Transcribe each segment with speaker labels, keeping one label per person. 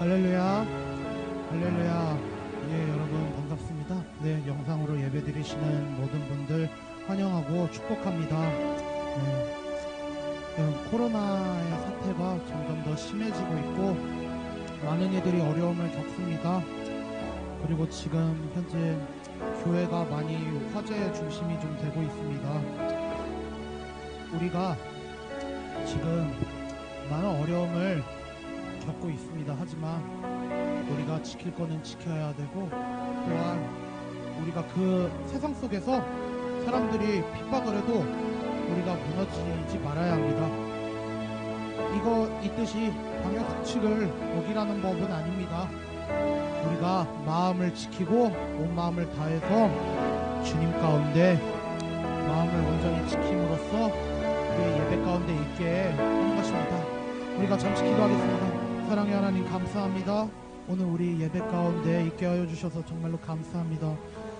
Speaker 1: 할렐루야, 할렐루야. 예, 여러분 반갑습니다. 네, 영상으로 예배드리시는 모든 분들 환영하고 축복합니다. 네, 코로나의 사태가 점점 더 심해지고 있고 많은 이들이 어려움을 겪습니다. 그리고 지금 현재 교회가 많이 화제의 중심이 좀 되고 있습니다. 우리가 지금 많은 어려움을 겪고 있습니다. 하지만 우리가 지킬 거는 지켜야 되고, 또한 우리가 그 세상 속에서 사람들이 핍박을 해도 우리가 무너지지 말아야 합니다. 이 뜻이 방역 수칙을 어기라는 법은 아닙니다. 우리가 마음을 지키고 온 마음을 다해서 주님 가운데 마음을 온전히 지킴으로써 우리의 예배 가운데 있게 하는 것입니다. 우리가 잠시 기도하겠습니다. 사랑의 하나님, 감사합니다. 오늘 우리 예배 가운데 있게 하여 주셔서 정말로 감사합니다.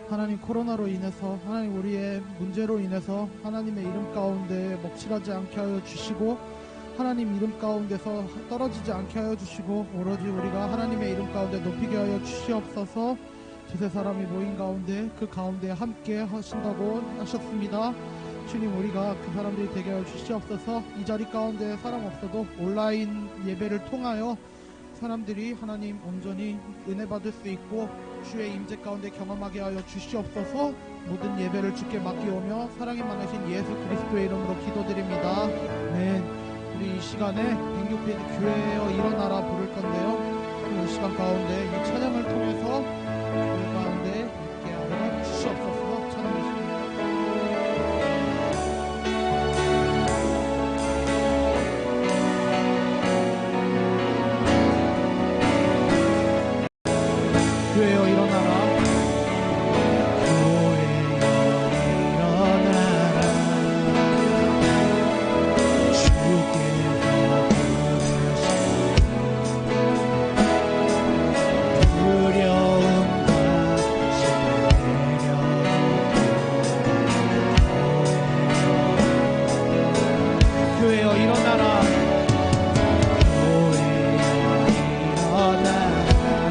Speaker 1: 하나님, 코로나로 인해서, 하나님, 우리의 문제로 인해서 하나님의 이름 가운데 먹칠하지 않게 하여 주시고, 하나님 이름 가운데서 떨어지지 않게 하여 주시고, 오로지 우리가 하나님의 이름 가운데 높이게 하여 주시옵소서. 두세 사람이 모인 가운데 그 가운데 함께 하신다고 하셨습니다. 주님, 우리가 그 사람들이 되게 하여 주시옵소서. 이 자리 가운데 사람 없어도 온라인 예배를 통하여 사람들이 하나님 온전히 은혜 받을 수 있고 주의 임재 가운데 경험하게 하여 주시옵소서. 모든 예배를 주께 맡기오며 사랑이 많으신 예수 그리스도의 이름으로 기도드립니다. 네, 우리 이 시간에 106페이지 교회여 일어나라 부를 건데요. 이 시간 가운데 이 찬양을 통해서 우리 가운데 있게 하여 주시옵소서. 찬양하십니다. 교회여 일어나라.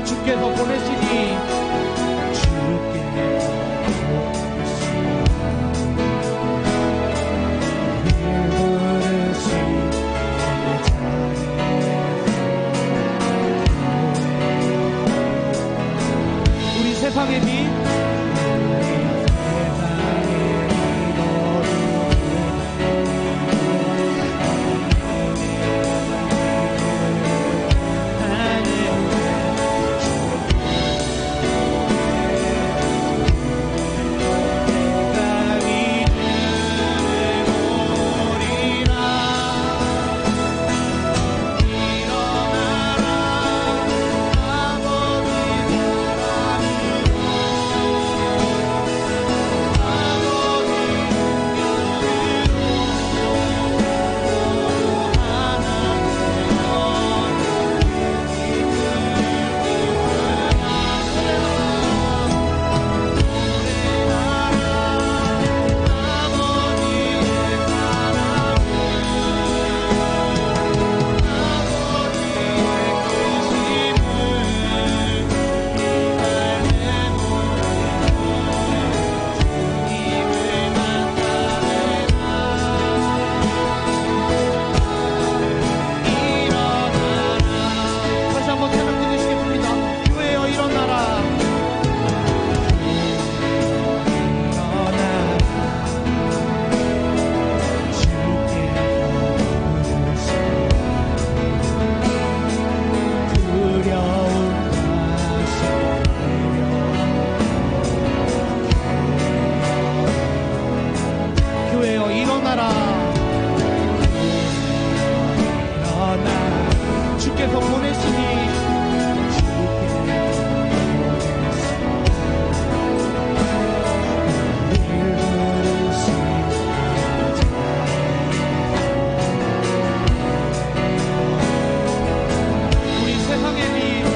Speaker 1: 주께서 보내시니 우리 세상의 빛, 주께서 보내시니 우리 세상의 빛,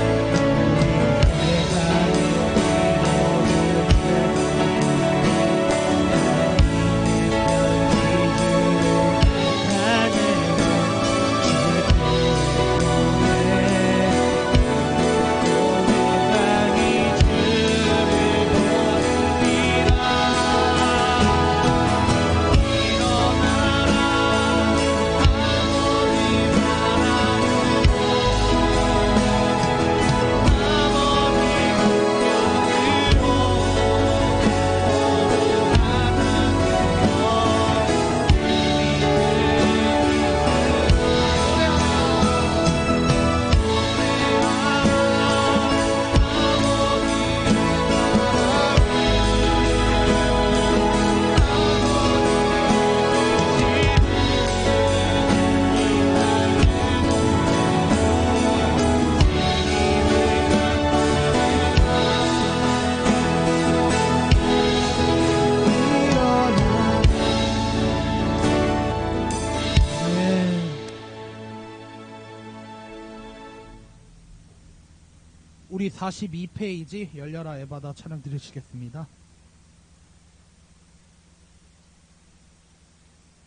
Speaker 1: 우리 42페이지 열려라 에바다 찬양 들으시겠습니다.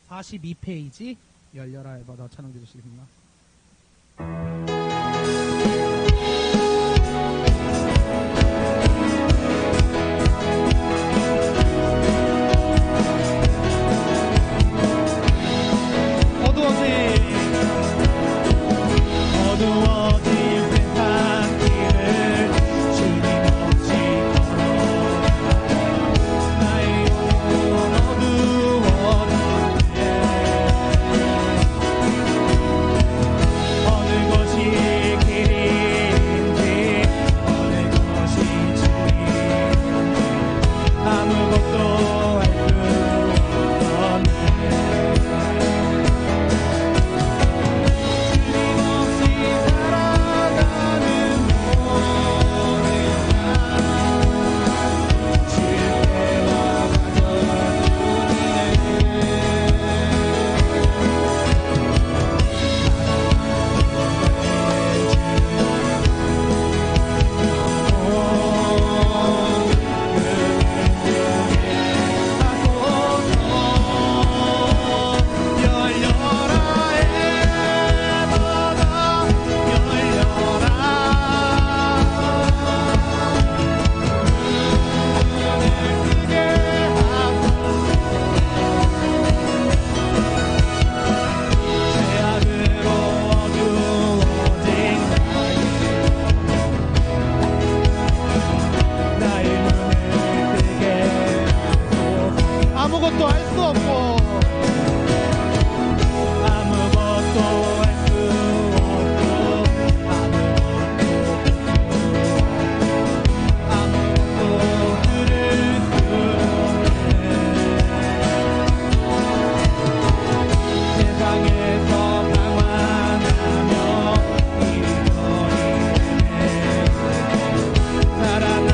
Speaker 1: 42페이지 열려라 에바다 찬양 들으시겠습니다.
Speaker 2: 어두워진 세상 길을 주님 없이 걸어가 나의 영혼 어두워졌네. 어느 것이 길인지 어느 것이 진리인지 아무것도 알 수 없네. 아무것도 알 수 없고 아무것도 알 수 없고 아무것도 들을 수 없네. 세상에서 방황하며 이리저리 살아가는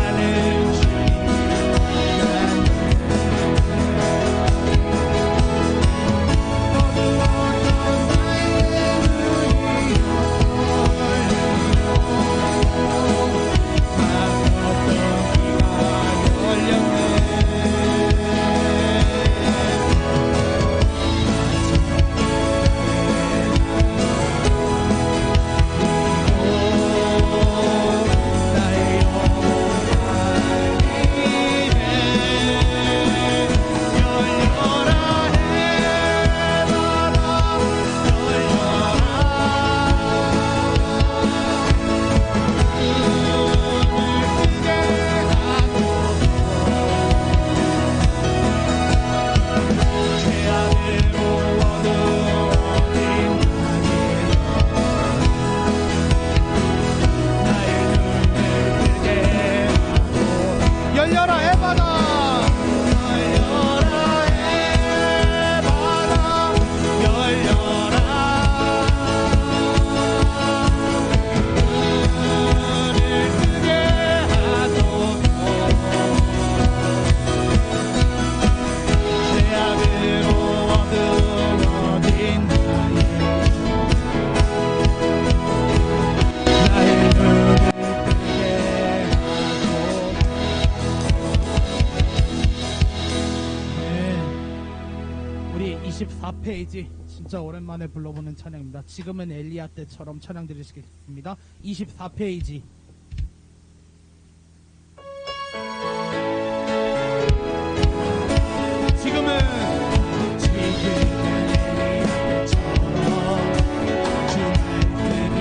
Speaker 2: 열려라 에바다 열려라 에바다 열려라 눈을 뜨게 하소서 죄악으로 어두워진 나의 눈을 뜨게 하소서.
Speaker 1: 우리 24페이지 진짜 오랜만에 불러보는 찬양입니다. 지금은 엘리야 때처럼 찬양 들으시겠습니다. 24페이지
Speaker 2: 지금은 엘리야 때처럼 주 말씀이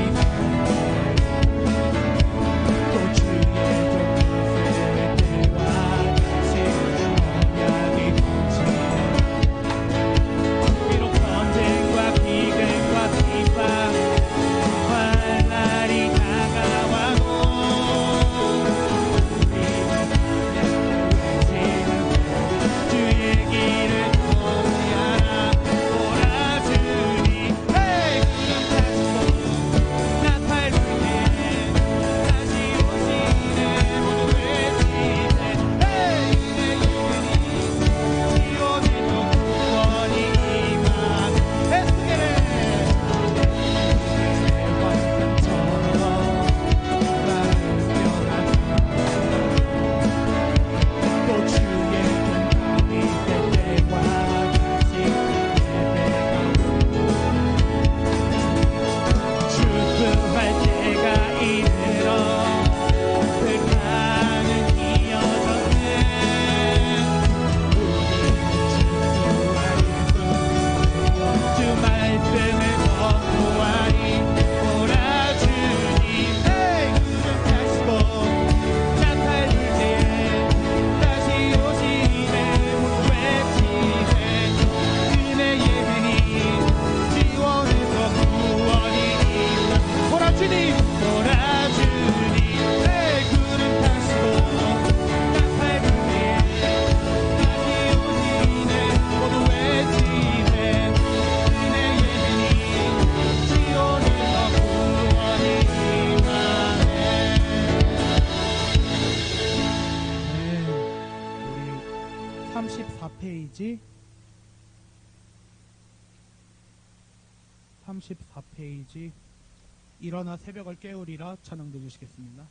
Speaker 2: 또 주의 종 때와 같이 언약이 비록 전쟁과 비극과 비방 환난이 다가와도
Speaker 1: 34페이지 34페이지 일어나 새벽을 깨우리라 찬양 드리시겠습니다.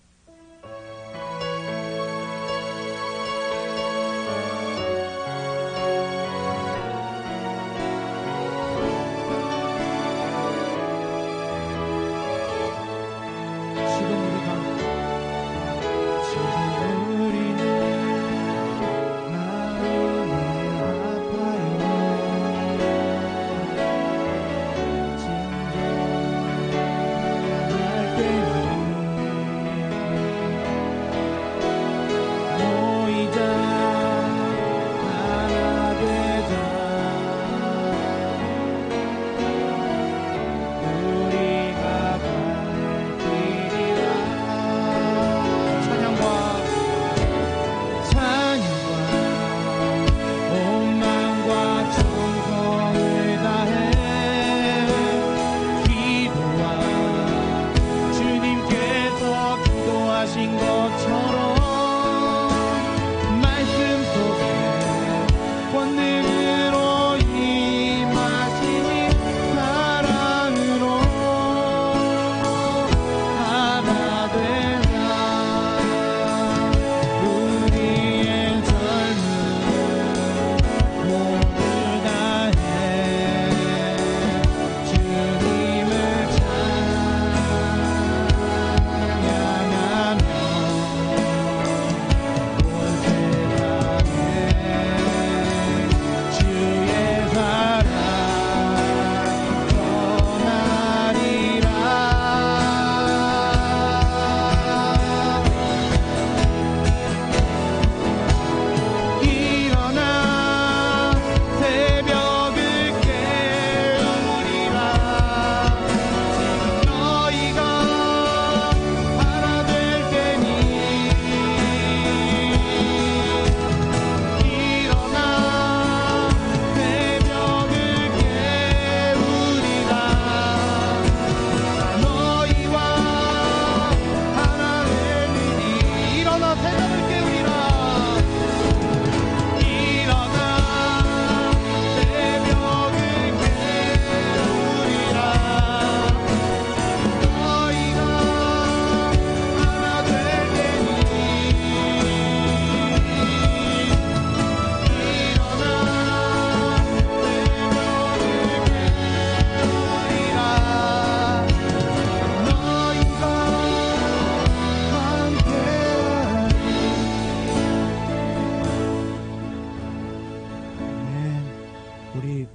Speaker 1: 우리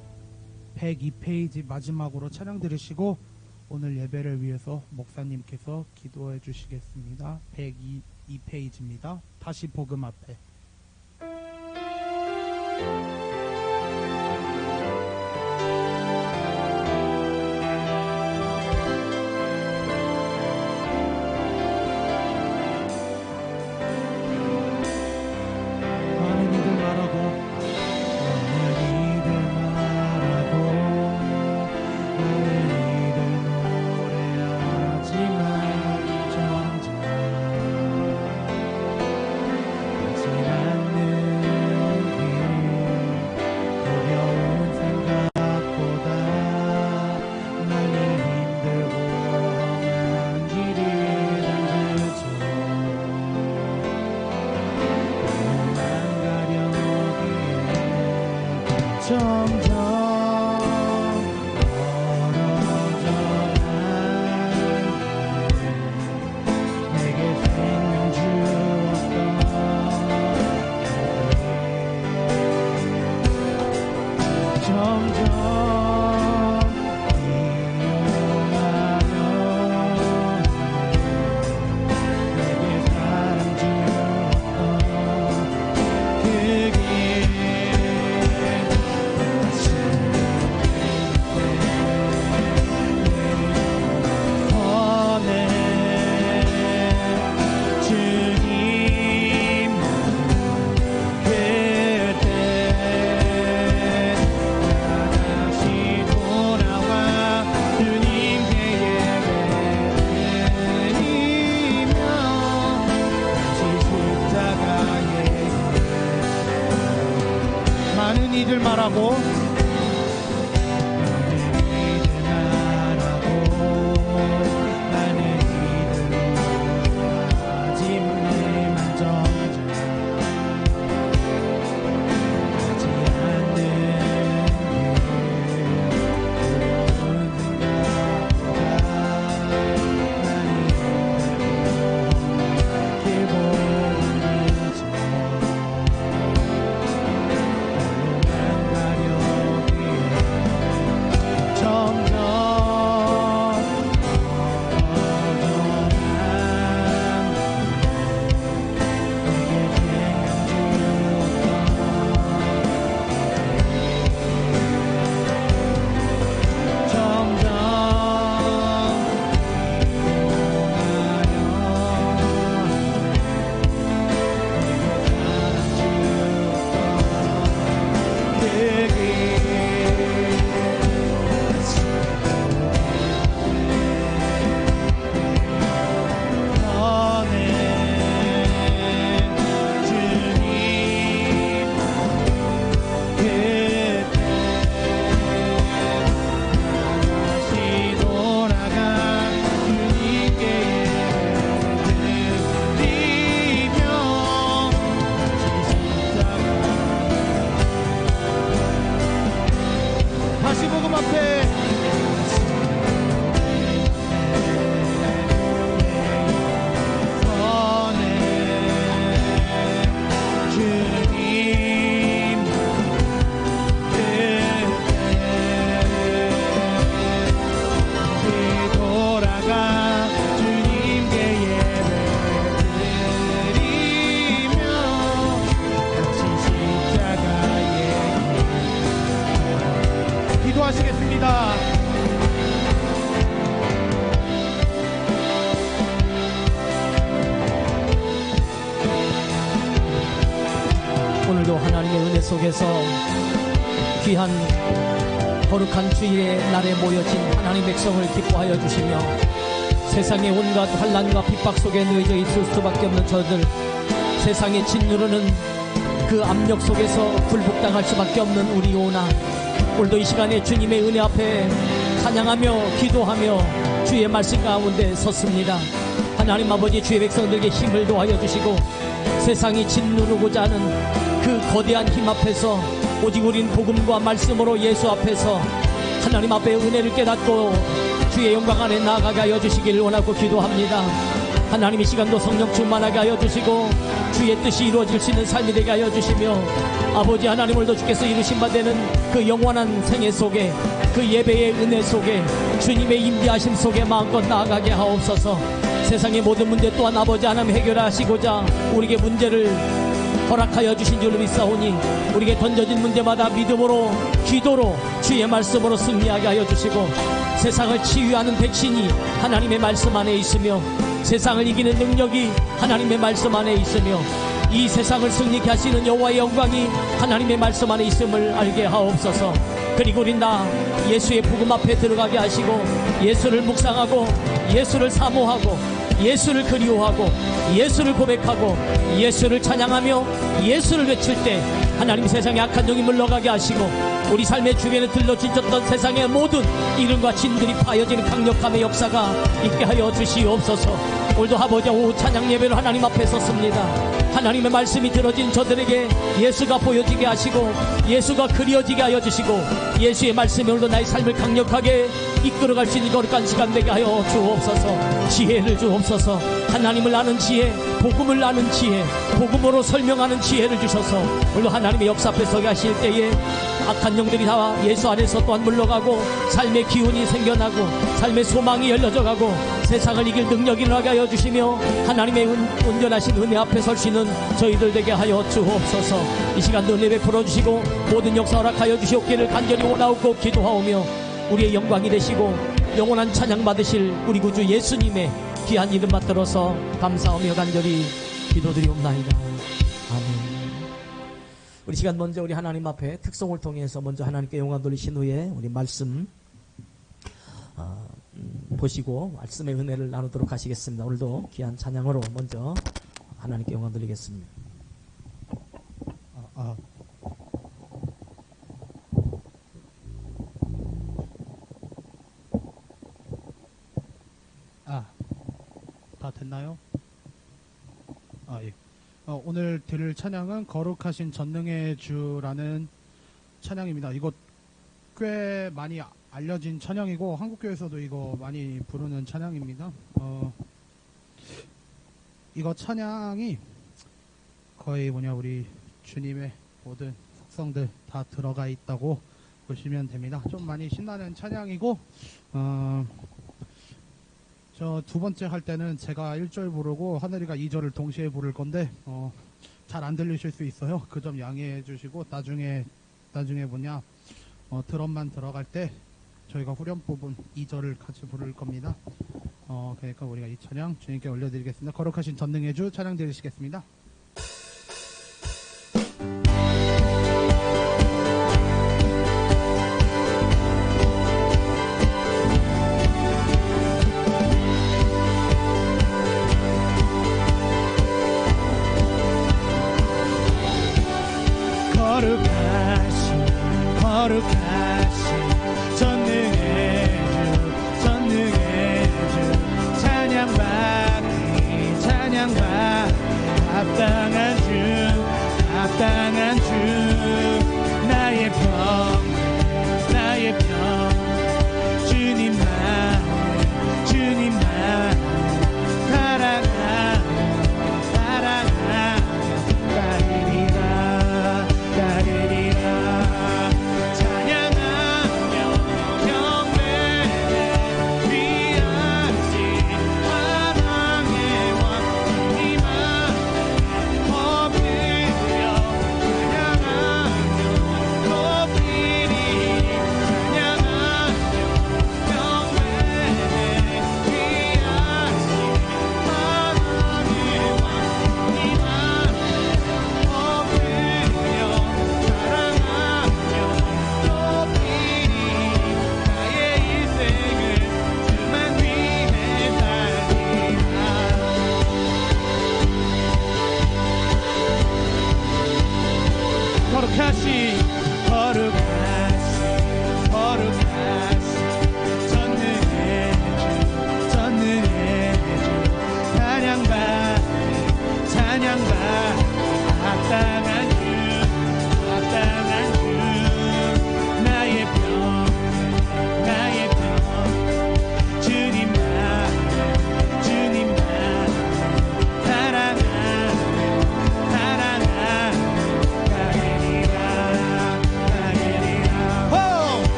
Speaker 1: 102페이지 마지막으로 찬양 들으시고 오늘 예배를 위해서 목사님께서 기도해 주시겠습니다. 102페이지입니다. 다시 복음 앞에. 올려드리시겠습니다.
Speaker 3: 오늘도 하나님의 은혜 속에서 귀한 거룩한 주일의 날에 모여진 하나님 백성을 기뻐하여 주시며 세상의 온갖 환난과 핍박 속에 놓여져 있을 수밖에 없는 저들, 세상에 짓누르는 그 압력 속에서 굴복당할 수밖에 없는 우리 오나, 오늘도 이 시간에 주님의 은혜 앞에 찬양하며 기도하며 주의 말씀 가운데 섰습니다. 하나님 아버지, 주의 백성들에게 힘을 도하여 주시고 세상이 짓누르고자 하는 그 거대한 힘 앞에서 오직 우린 복음과 말씀으로 예수 앞에서 하나님 앞에 은혜를 깨닫고 주의 영광 안에 나아가게 하여 주시길 원하고 기도합니다. 하나님 이 시간도 성령 충만하게 하여 주시고 주의 뜻이 이루어질 수 있는 삶이 되게 하여 주시며 아버지 하나님, 오늘도 주께서 이루신 바 되는 그 영원한 생애 속에, 그 예배의 은혜 속에, 주님의 임재하심 속에 마음껏 나아가게 하옵소서. 세상의 모든 문제 또한 아버지 하나님 해결하시고자 우리에게 문제를 허락하여 주신 줄로 믿사오니 우리에게 던져진 문제마다 믿음으로, 기도로, 주의 말씀으로 승리하게 하여 주시고 세상을 치유하는 백신이 하나님의 말씀 안에 있으며 세상을 이기는 능력이 하나님의 말씀 안에 있으며 이 세상을 승리케 하시는 여호와의 영광이 하나님의 말씀 안에 있음을 알게 하옵소서. 그리고 우린 다 예수의 복음 앞에 들어가게 하시고 예수를 묵상하고 예수를 사모하고 예수를 그리워하고 예수를 고백하고 예수를 찬양하며 예수를 외칠 때 하나님 세상의 악한 영이 물러가게 하시고 우리 삶의 주변에 들러진졌던 세상의 모든 이름과 진들이 파여지는 강력함의 역사가 있게 하여 주시옵소서. 오늘도 아버지 오후 찬양 예배로 하나님 앞에 섰습니다. 하나님의 말씀이 들어진 저들에게 예수가 보여지게 하시고 예수가 그려지게 하여 주시고 예수의 말씀이 오늘도 나의 삶을 강력하게 이끌어갈 수 있는 거룩한 시간 되게 하여 주옵소서. 지혜를 주옵소서. 하나님을 아는 지혜, 복음을 아는 지혜, 복음으로 설명하는 지혜를 주셔서 오늘도 하나님의 역사 앞에 서게 하실 때에 악한 영들이 다 예수 안에서 또한 물러가고 삶의 기운이 생겨나고 삶의 소망이 열려져 가고 세상을 이길 능력이 나게 하여 주시며 하나님의 온전하신 은혜 앞에 설 수 있는 저희들 되게 하여 주옵소서. 이 시간도 은혜 베풀어 주시고 모든 역사 허락하여 주시옵기를 간절히 원하옵고 기도하오며 우리의 영광이 되시고 영원한 찬양 받으실 우리 구주 예수님의 귀한 이름 받들어서 감사하며 간절히 기도드리옵나이다. 아멘. 우리 시간 먼저 우리 하나님 앞에 특송을 통해서 먼저 하나님께 영광 돌리신 후에 우리 말씀 보시고 말씀의 은혜를 나누도록 하시겠습니다. 오늘도 귀한 찬양으로 먼저 하나님께 영광 돌리겠습니다.
Speaker 1: 다 됐나요? 예. 오늘 들을 찬양은 거룩하신 전능의 주라는 찬양입니다. 이거 꽤 많이 알려진 찬양이고 한국교회에서도 이거 많이 부르는 찬양입니다. 이거 찬양이 거의 우리 주님의 모든 속성들 다 들어가 있다고 보시면 됩니다. 좀 많이 신나는 찬양이고 저 두 번째 할 때는 제가 1절 부르고 하늘이가 2절을 동시에 부를 건데 잘 안 들리실 수 있어요. 그 점 양해해 주시고 나중에 드럼만 들어갈 때 저희가 후렴 부분 2절을 같이 부를 겁니다. 그러니까 우리가 이 찬양 주님께 올려드리겠습니다. 거룩하신 전능의 주 찬양 드리시겠습니다.
Speaker 2: 거룩하신 전능의 주 찬양받기 합당하신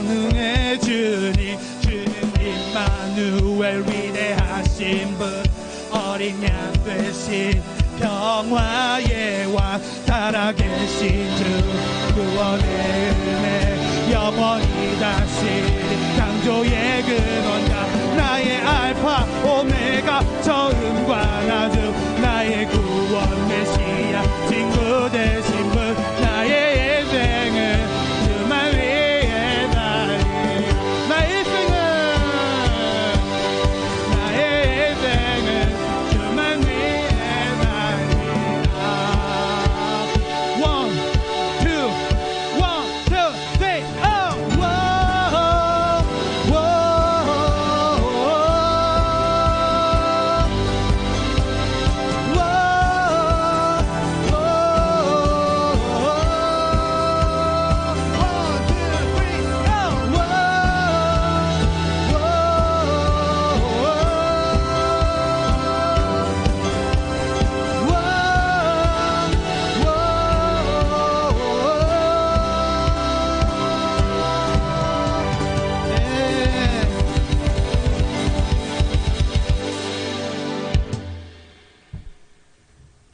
Speaker 2: 전능의 주님 임마누엘 위대하신 분 어린 양 되신 평화의 왕 살아계신 주 구원의 은혜 영원히 다스린 창조의 근원자 나의 알파 오메가 처음과 나중 나의 구원 메시아 친구 되신 분 나의 인생은 주만 위에 달리 나의 인생은 주만 위에 달리라 One, two, three, oh, whoa,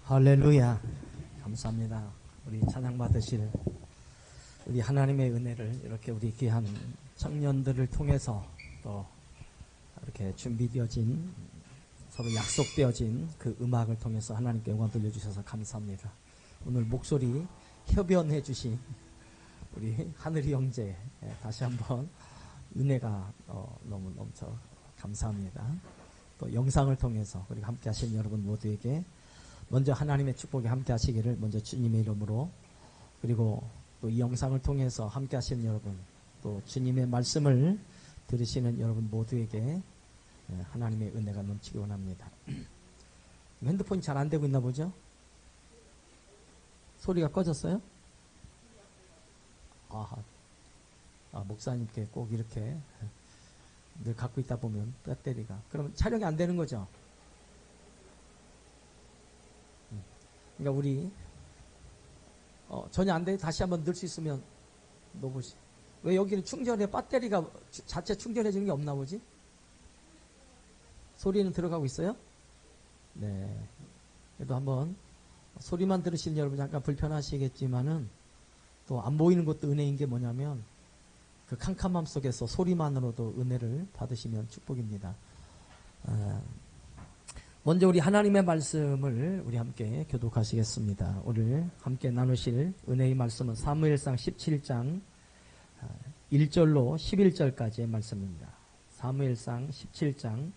Speaker 3: 할렐루야. 감사합니다. 우리 찬양 받으실 우리 하나님의 은혜를 이렇게 우리 귀한 청년들을 통해서 또 이렇게 준비되어진 서로 약속되어진 그 음악을 통해서 하나님께 영광 돌려주셔서 감사합니다. 오늘 목소리 협연해 주신 우리 하늘이 형제 다시 한번 은혜가 너무 넘쳐 감사합니다. 또 영상을 통해서 우리가 함께 하신 여러분 모두에게 먼저 하나님의 축복에 함께 하시기를 먼저 주님의 이름으로, 그리고 또 이 영상을 통해서 함께 하시는 여러분, 또 주님의 말씀을 들으시는 여러분 모두에게 하나님의 은혜가 넘치기 원합니다. 핸드폰이 잘 안 되고 있나 보죠? 소리가 꺼졌어요? 목사님께 꼭 이렇게 늘 갖고 있다 보면 배터리가, 그러면 촬영이 안 되는 거죠? 그러니까 우리 전혀 안 돼. 다시 한번 넣을 수 있으면 넣어보시. 왜 여기는 충전에 배터리가 자체 충전해 주는 게 없나 보지? 소리는 들어가고 있어요? 네. 그래도 한번 소리만 들으시는 여러분 잠깐 불편하시겠지만은 또 안 보이는 것도 은혜인 게 뭐냐면 그 캄캄함 속에서 소리만으로도 은혜를 받으시면 축복입니다. 먼저 우리 하나님의 말씀을 우리 함께 교독하시겠습니다. 오늘 함께 나누실 은혜의 말씀은 사무엘상 17장 1절로 11절까지의 말씀입니다. 사무엘상 17장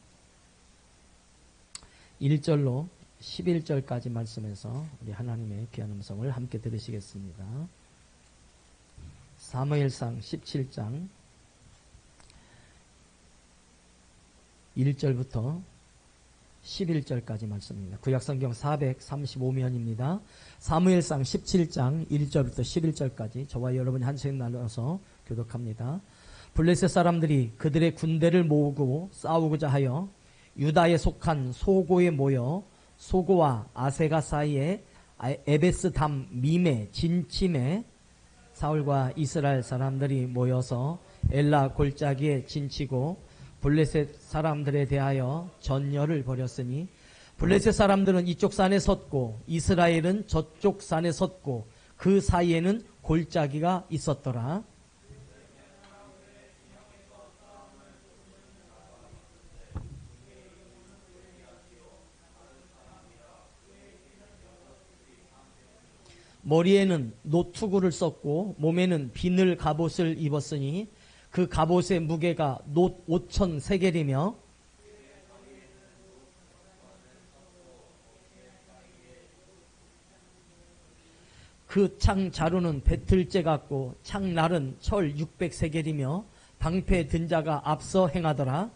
Speaker 3: 1절로 11절까지 말씀에서 우리 하나님의 귀한 음성을 함께 들으시겠습니다. 사무엘상 17장 1절부터 11절까지 말씀입니다. 구약성경 435면입니다. 사무엘상 17장 1절부터 11절까지 저와 여러분이 한 시간 나눠서 교독합니다. 블레셋 사람들이 그들의 군대를 모으고 싸우고자 하여 유다에 속한 소고에 모여 소고와 아세가 사이에 에베스 담 밈에 진침에 사울과 이스라엘 사람들이 모여서 엘라 골짜기에 진치고 블레셋 사람들에 대하여 전열을 벌였으니 블레셋 사람들은 이쪽 산에 섰고 이스라엘은 저쪽 산에 섰고 그 사이에는 골짜기가 있었더라. 머리에는 노투구를 썼고 몸에는 비늘 갑옷을 입었으니 그 갑옷의 무게가 놋 5천 세겔이며 그 창 자루는 배틀째 같고 창날은 철 600세겔이며 방패 든 자가 앞서 행하더라.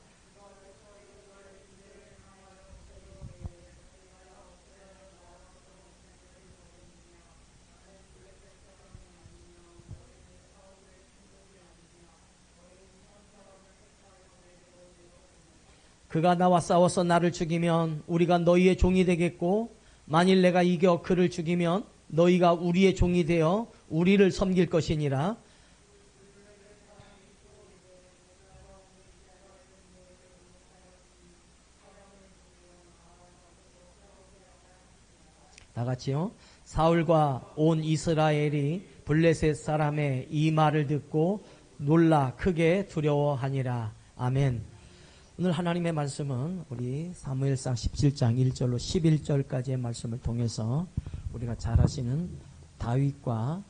Speaker 3: 그가 나와 싸워서 나를 죽이면 우리가 너희의 종이 되겠고 만일 내가 이겨 그를 죽이면 너희가 우리의 종이 되어 우리를 섬길 것이니라. 다 같이요. 사울과 온 이스라엘이 블레셋 사람의 이 말을 듣고 놀라 크게 두려워하니라. 아멘. 오늘 하나님의 말씀은 우리 사무엘상 17장 1절로 11절까지의 말씀을 통해서 우리가 잘 아시는 다윗과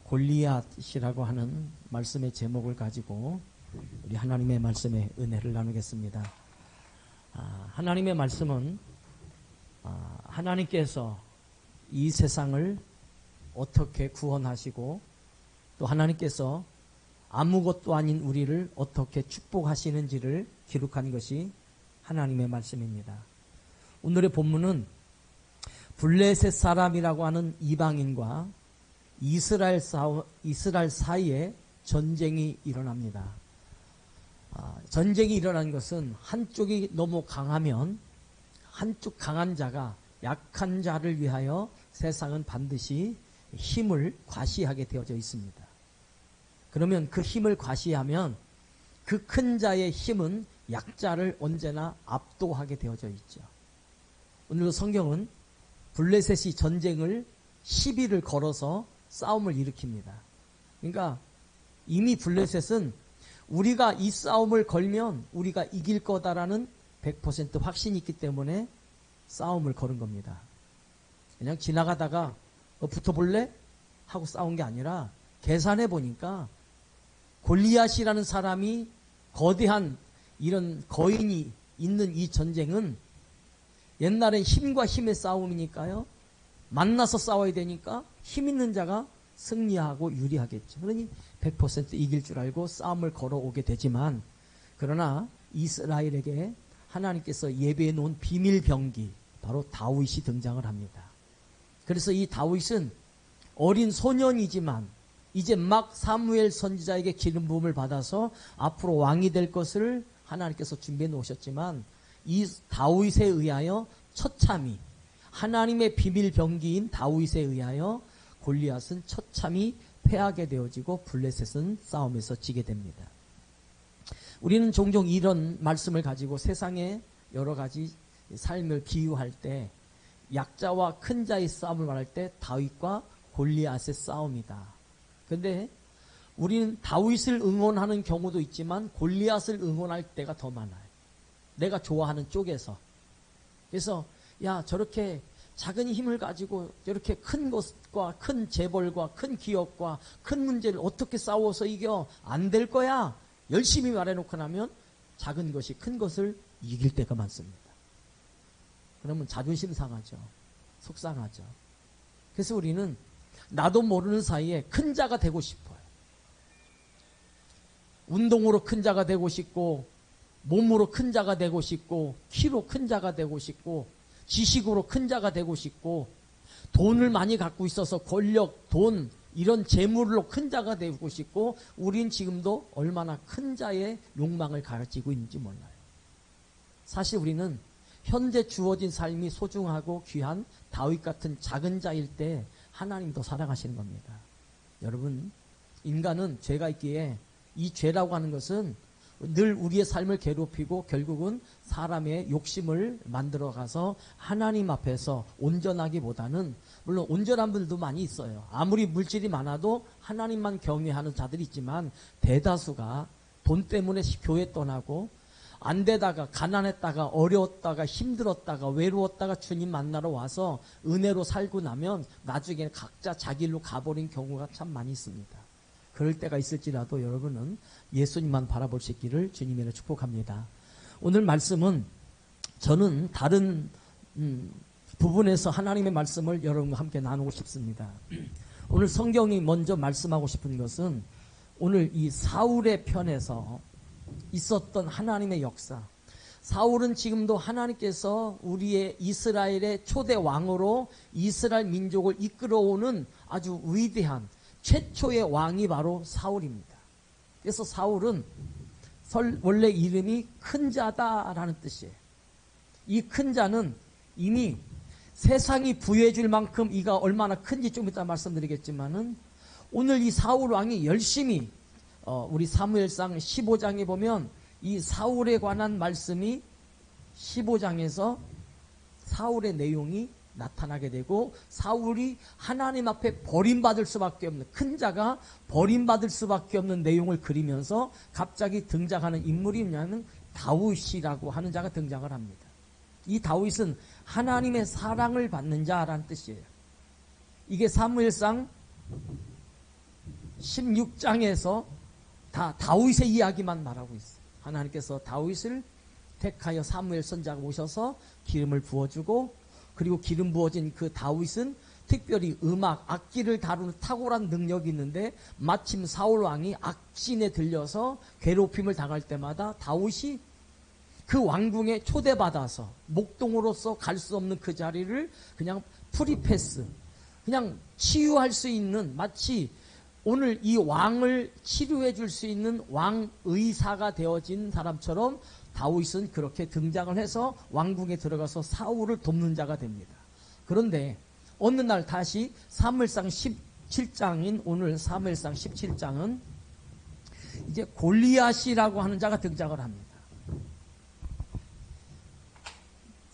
Speaker 3: 골리앗이라고 하는 말씀의 제목을 가지고 우리 하나님의 말씀의 은혜를 나누겠습니다. 하나님의 말씀은 하나님께서 이 세상을 어떻게 구원하시고 또 하나님께서 아무것도 아닌 우리를 어떻게 축복하시는지를 기록한 것이 하나님의 말씀입니다. 오늘의 본문은 블레셋 사람이라고 하는 이방인과 이스라엘 사이에 전쟁이 일어납니다. 전쟁이 일어난 것은 한쪽이 너무 강하면 한쪽 강한 자가 약한 자를 위하여 세상은 반드시 힘을 과시하게 되어져 있습니다. 그러면 그 힘을 과시하면 그 큰 자의 힘은 약자를 언제나 압도하게 되어져 있죠. 오늘도 성경은 블레셋이 전쟁을 시비를 걸어서 싸움을 일으킵니다. 그러니까 이미 블레셋은 우리가 이 싸움을 걸면 우리가 이길 거다라는 100% 확신이 있기 때문에 싸움을 거는 겁니다. 그냥 지나가다가 붙어볼래? 하고 싸운 게 아니라 계산해 보니까 골리앗이라는 사람이 거대한 이런 거인이 있는 이 전쟁은 옛날엔 힘과 힘의 싸움이니까요. 만나서 싸워야 되니까 힘 있는 자가 승리하고 유리하겠죠. 그러니 100% 이길 줄 알고 싸움을 걸어오게 되지만 그러나 이스라엘에게 하나님께서 예배해 놓은 비밀 병기 바로 다윗이 등장을 합니다. 그래서 이 다윗은 어린 소년이지만 이제 막 사무엘 선지자에게 기름 부음을 받아서 앞으로 왕이 될 것을 하나님께서 준비해 놓으셨지만 이 다윗에 의하여 처참히 하나님의 비밀 병기인 다윗에 의하여 골리앗은 처참히 패하게 되어지고 블레셋은 싸움에서 지게 됩니다. 우리는 종종 이런 말씀을 가지고 세상의 여러 가지 삶을 비유할 때 약자와 큰 자의 싸움을 말할 때 다윗과 골리앗의 싸움이다. 그런데 우리는 다윗을 응원하는 경우도 있지만 골리앗을 응원할 때가 더 많아요. 내가 좋아하는 쪽에서. 그래서 야 저렇게 작은 힘을 가지고 저렇게 큰 것과 큰 재벌과 큰 기업과 큰 문제를 어떻게 싸워서 이겨? 안 될 거야. 열심히 말해놓고 나면 작은 것이 큰 것을 이길 때가 많습니다. 그러면 자존심 상하죠. 속상하죠. 그래서 우리는 나도 모르는 사이에 큰 자가 되고 싶어요. 운동으로 큰 자가 되고 싶고 몸으로 큰 자가 되고 싶고 키로 큰 자가 되고 싶고 지식으로 큰 자가 되고 싶고 돈을 많이 갖고 있어서 권력, 돈 이런 재물로 큰 자가 되고 싶고 우린 지금도 얼마나 큰 자의 욕망을 가지고 있는지 몰라요. 사실 우리는 현재 주어진 삶이 소중하고 귀한 다윗 같은 작은 자일 때 하나님도 사랑하시는 겁니다. 여러분 인간은 죄가 있기에 이 죄라고 하는 것은 늘 우리의 삶을 괴롭히고 결국은 사람의 욕심을 만들어가서 하나님 앞에서 온전하기보다는 물론 온전한 분들도 많이 있어요. 아무리 물질이 많아도 하나님만 경외하는 자들이 있지만 대다수가 돈 때문에 교회 떠나고 안 되다가 가난했다가 어려웠다가 힘들었다가 외로웠다가 주님 만나러 와서 은혜로 살고 나면 나중에 각자 자기 일로 가버린 경우가 참 많이 있습니다. 그럴 때가 있을지라도 여러분은 예수님만 바라볼 수 있기를 주님으로 축복합니다. 오늘 말씀은 저는 다른 부분에서 하나님의 말씀을 여러분과 함께 나누고 싶습니다. 오늘 성경이 먼저 말씀하고 싶은 것은 오늘 이 사울의 편에서 있었던 하나님의 역사. 사울은 지금도 하나님께서 우리의 이스라엘의 초대 왕으로 이스라엘 민족을 이끌어오는 아주 위대한 최초의 왕이 바로 사울입니다. 그래서 사울은 원래 이름이 큰 자다라는 뜻이에요. 이 큰 자는 이미 세상이 부여해 줄 만큼 이가 얼마나 큰지 좀 이따 말씀드리겠지만은 오늘 이 사울 왕이 열심히 우리 사무엘상 15장에 보면 이 사울에 관한 말씀이 15장에서 사울의 내용이 나타나게 되고 사울이 하나님 앞에 버림받을 수밖에 없는, 큰 자가 버림받을 수밖에 없는 내용을 그리면서 갑자기 등장하는 인물이 뭐냐면 다윗이라고 하는 자가 등장을 합니다. 이 다윗은 하나님의 사랑을 받는 자라는 뜻이에요. 이게 사무엘상 16장에서 다 다윗의 이야기만 말하고 있어요. 하나님께서 다윗을 택하여 사무엘 선지자가 오셔서 기름을 부어주고, 그리고 기름 부어진 그 다윗은 특별히 음악, 악기를 다루는 탁월한 능력이 있는데 마침 사울 왕이 악신에 들려서 괴롭힘을 당할 때마다 다윗이 그 왕궁에 초대받아서 목동으로서 갈 수 없는 그 자리를 그냥 프리패스, 그냥 치유할 수 있는, 마치 오늘 이 왕을 치료해 줄 수 있는 왕의사가 되어진 사람처럼 다윗은 그렇게 등장을 해서 왕궁에 들어가서 사울을 돕는 자가 됩니다. 그런데 어느 날 다시 사무엘상 17장인 오늘 사무엘상 17장은 이제 골리앗이라고 하는 자가 등장을 합니다.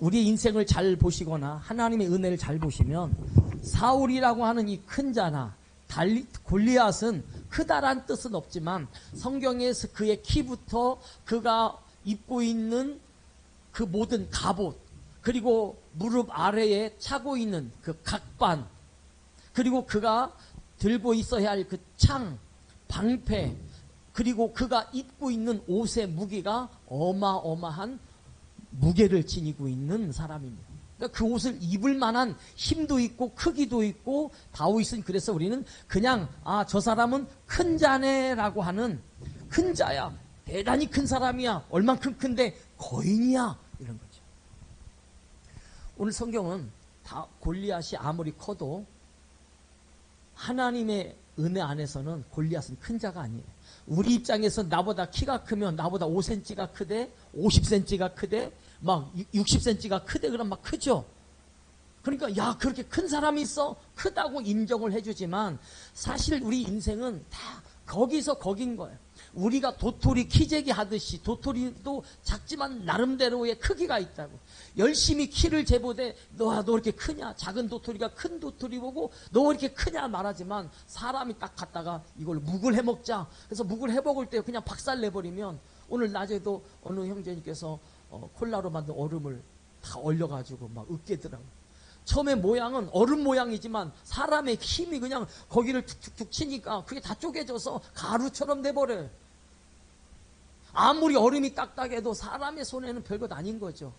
Speaker 3: 우리 인생을 잘 보시거나 하나님의 은혜를 잘 보시면 사울이라고 하는 이 큰 자나 골리앗은 크다란 뜻은 없지만 성경에서 그의 키부터 그가 입고 있는 그 모든 갑옷, 그리고 무릎 아래에 차고 있는 그 각반, 그리고 그가 들고 있어야 할 그 창, 방패, 그리고 그가 입고 있는 옷의 무게가 어마어마한 무게를 지니고 있는 사람입니다. 그러니까 그 옷을 입을 만한 힘도 있고 크기도 있고, 다윗은 그래서 우리는 그냥 저 사람은 큰 자네라고 하는, 큰 자야, 대단히 큰 사람이야, 얼만큼 큰데 거인이야, 이런 거죠. 오늘 성경은 다 골리앗이 아무리 커도 하나님의 은혜 안에서는 골리앗은 큰 자가 아니에요. 우리 입장에서 나보다 키가 크면 나보다 5cm가 크대, 50cm가 크대, 막 60cm가 크대, 그럼 막 크죠. 그러니까 야, 그렇게 큰 사람이 있어? 크다고 인정을 해주지만 사실 우리 인생은 다 거기서 거긴 거예요. 우리가 도토리 키재기 하듯이 도토리도 작지만 나름대로의 크기가 있다고. 열심히 키를 재보되 너 이렇게 크냐? 작은 도토리가 큰 도토리 보고 너 이렇게 크냐 말하지만, 사람이 딱 갔다가 이걸 묵을 해먹자. 그래서 묵을 해먹을 때 그냥 박살 내버리면, 오늘 낮에도 어느 형제님께서 콜라로 만든 얼음을 다 얼려가지고 막 으깨더라고. 처음에 모양은 얼음 모양이지만 사람의 힘이 그냥 거기를 툭툭툭 치니까 그게 다 쪼개져서 가루처럼 돼버려요. 아무리 얼음이 딱딱해도 사람의 손에는 별것 아닌 거죠.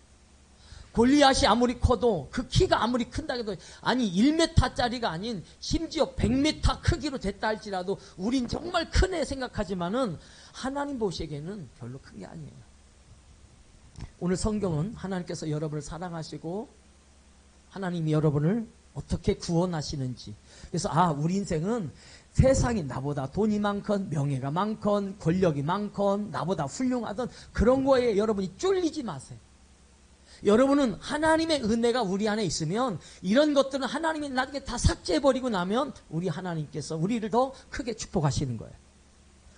Speaker 3: 골리앗이 아무리 커도, 그 키가 아무리 큰다 해도, 아니 1m짜리가 아닌 심지어 100m 크기로 됐다 할지라도 우린 정말 크네 생각하지만은 하나님 보시기에는 별로 큰 게 아니에요. 오늘 성경은 하나님께서 여러분을 사랑하시고 하나님이 여러분을 어떻게 구원하시는지, 그래서 우리 인생은 세상이 나보다 돈이 많건 명예가 많건 권력이 많건 나보다 훌륭하던 그런 거에 여러분이 쫄리지 마세요. 여러분은 하나님의 은혜가 우리 안에 있으면 이런 것들은 하나님이 나중에 다 삭제해버리고 나면 우리 하나님께서 우리를 더 크게 축복하시는 거예요.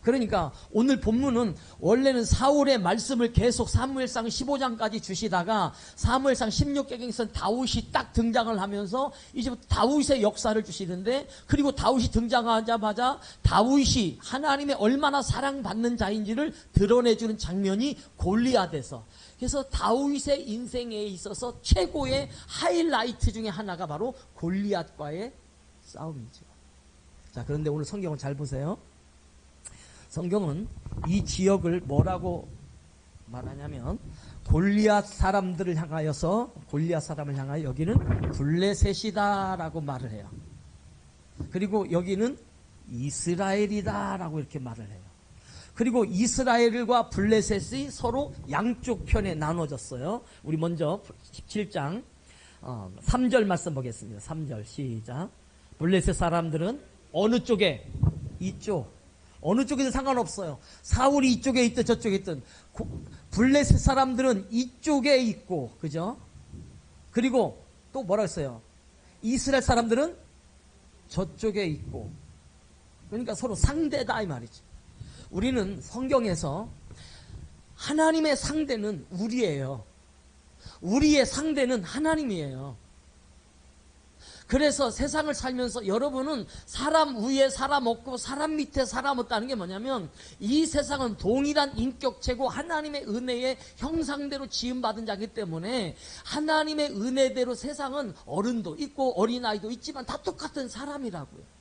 Speaker 3: 그러니까 오늘 본문은 원래는 사울의 말씀을 계속 사무엘상 15장까지 주시다가 사무엘상 16장에서 다윗이 딱 등장을 하면서 이제부터 다윗의 역사를 주시는데, 그리고 다윗이 등장하자마자 다윗이 하나님의 얼마나 사랑받는 자인지를 드러내주는 장면이 골리앗에서, 그래서 다윗의 인생에 있어서 최고의 하이라이트 중에 하나가 바로 골리앗과의 싸움이죠. 자, 그런데 오늘 성경을 잘 보세요. 성경은 이 지역을 뭐라고 말하냐면 골리앗 사람들을 향하여서, 골리앗 사람을 향하여 여기는 블레셋이다라고 말을 해요. 그리고 여기는 이스라엘이다라고 이렇게 말을 해요. 그리고 이스라엘과 블레셋이 서로 양쪽 편에 나눠졌어요. 우리 먼저 17장 3절 말씀 보겠습니다. 3절 시작. 블레셋 사람들은 어느 쪽에? 이쪽. 어느 쪽에든 상관없어요. 사울이 이쪽에 있든 저쪽에 있든 블레셋 사람들은 이쪽에 있고, 그죠? 그리고 또 뭐라 했어요? 이스라엘 사람들은 저쪽에 있고. 그러니까 서로 상대다 이 말이죠. 우리는 성경에서 하나님의 상대는 우리예요. 우리의 상대는 하나님이에요. 그래서 세상을 살면서 여러분은 사람 위에 사람 없고 사람 밑에 사람 없다는 게 뭐냐면, 이 세상은 동일한 인격체고 하나님의 은혜의 형상대로 지음받은 자이기 때문에 하나님의 은혜대로 세상은 어른도 있고 어린아이도 있지만 다 똑같은 사람이라고요.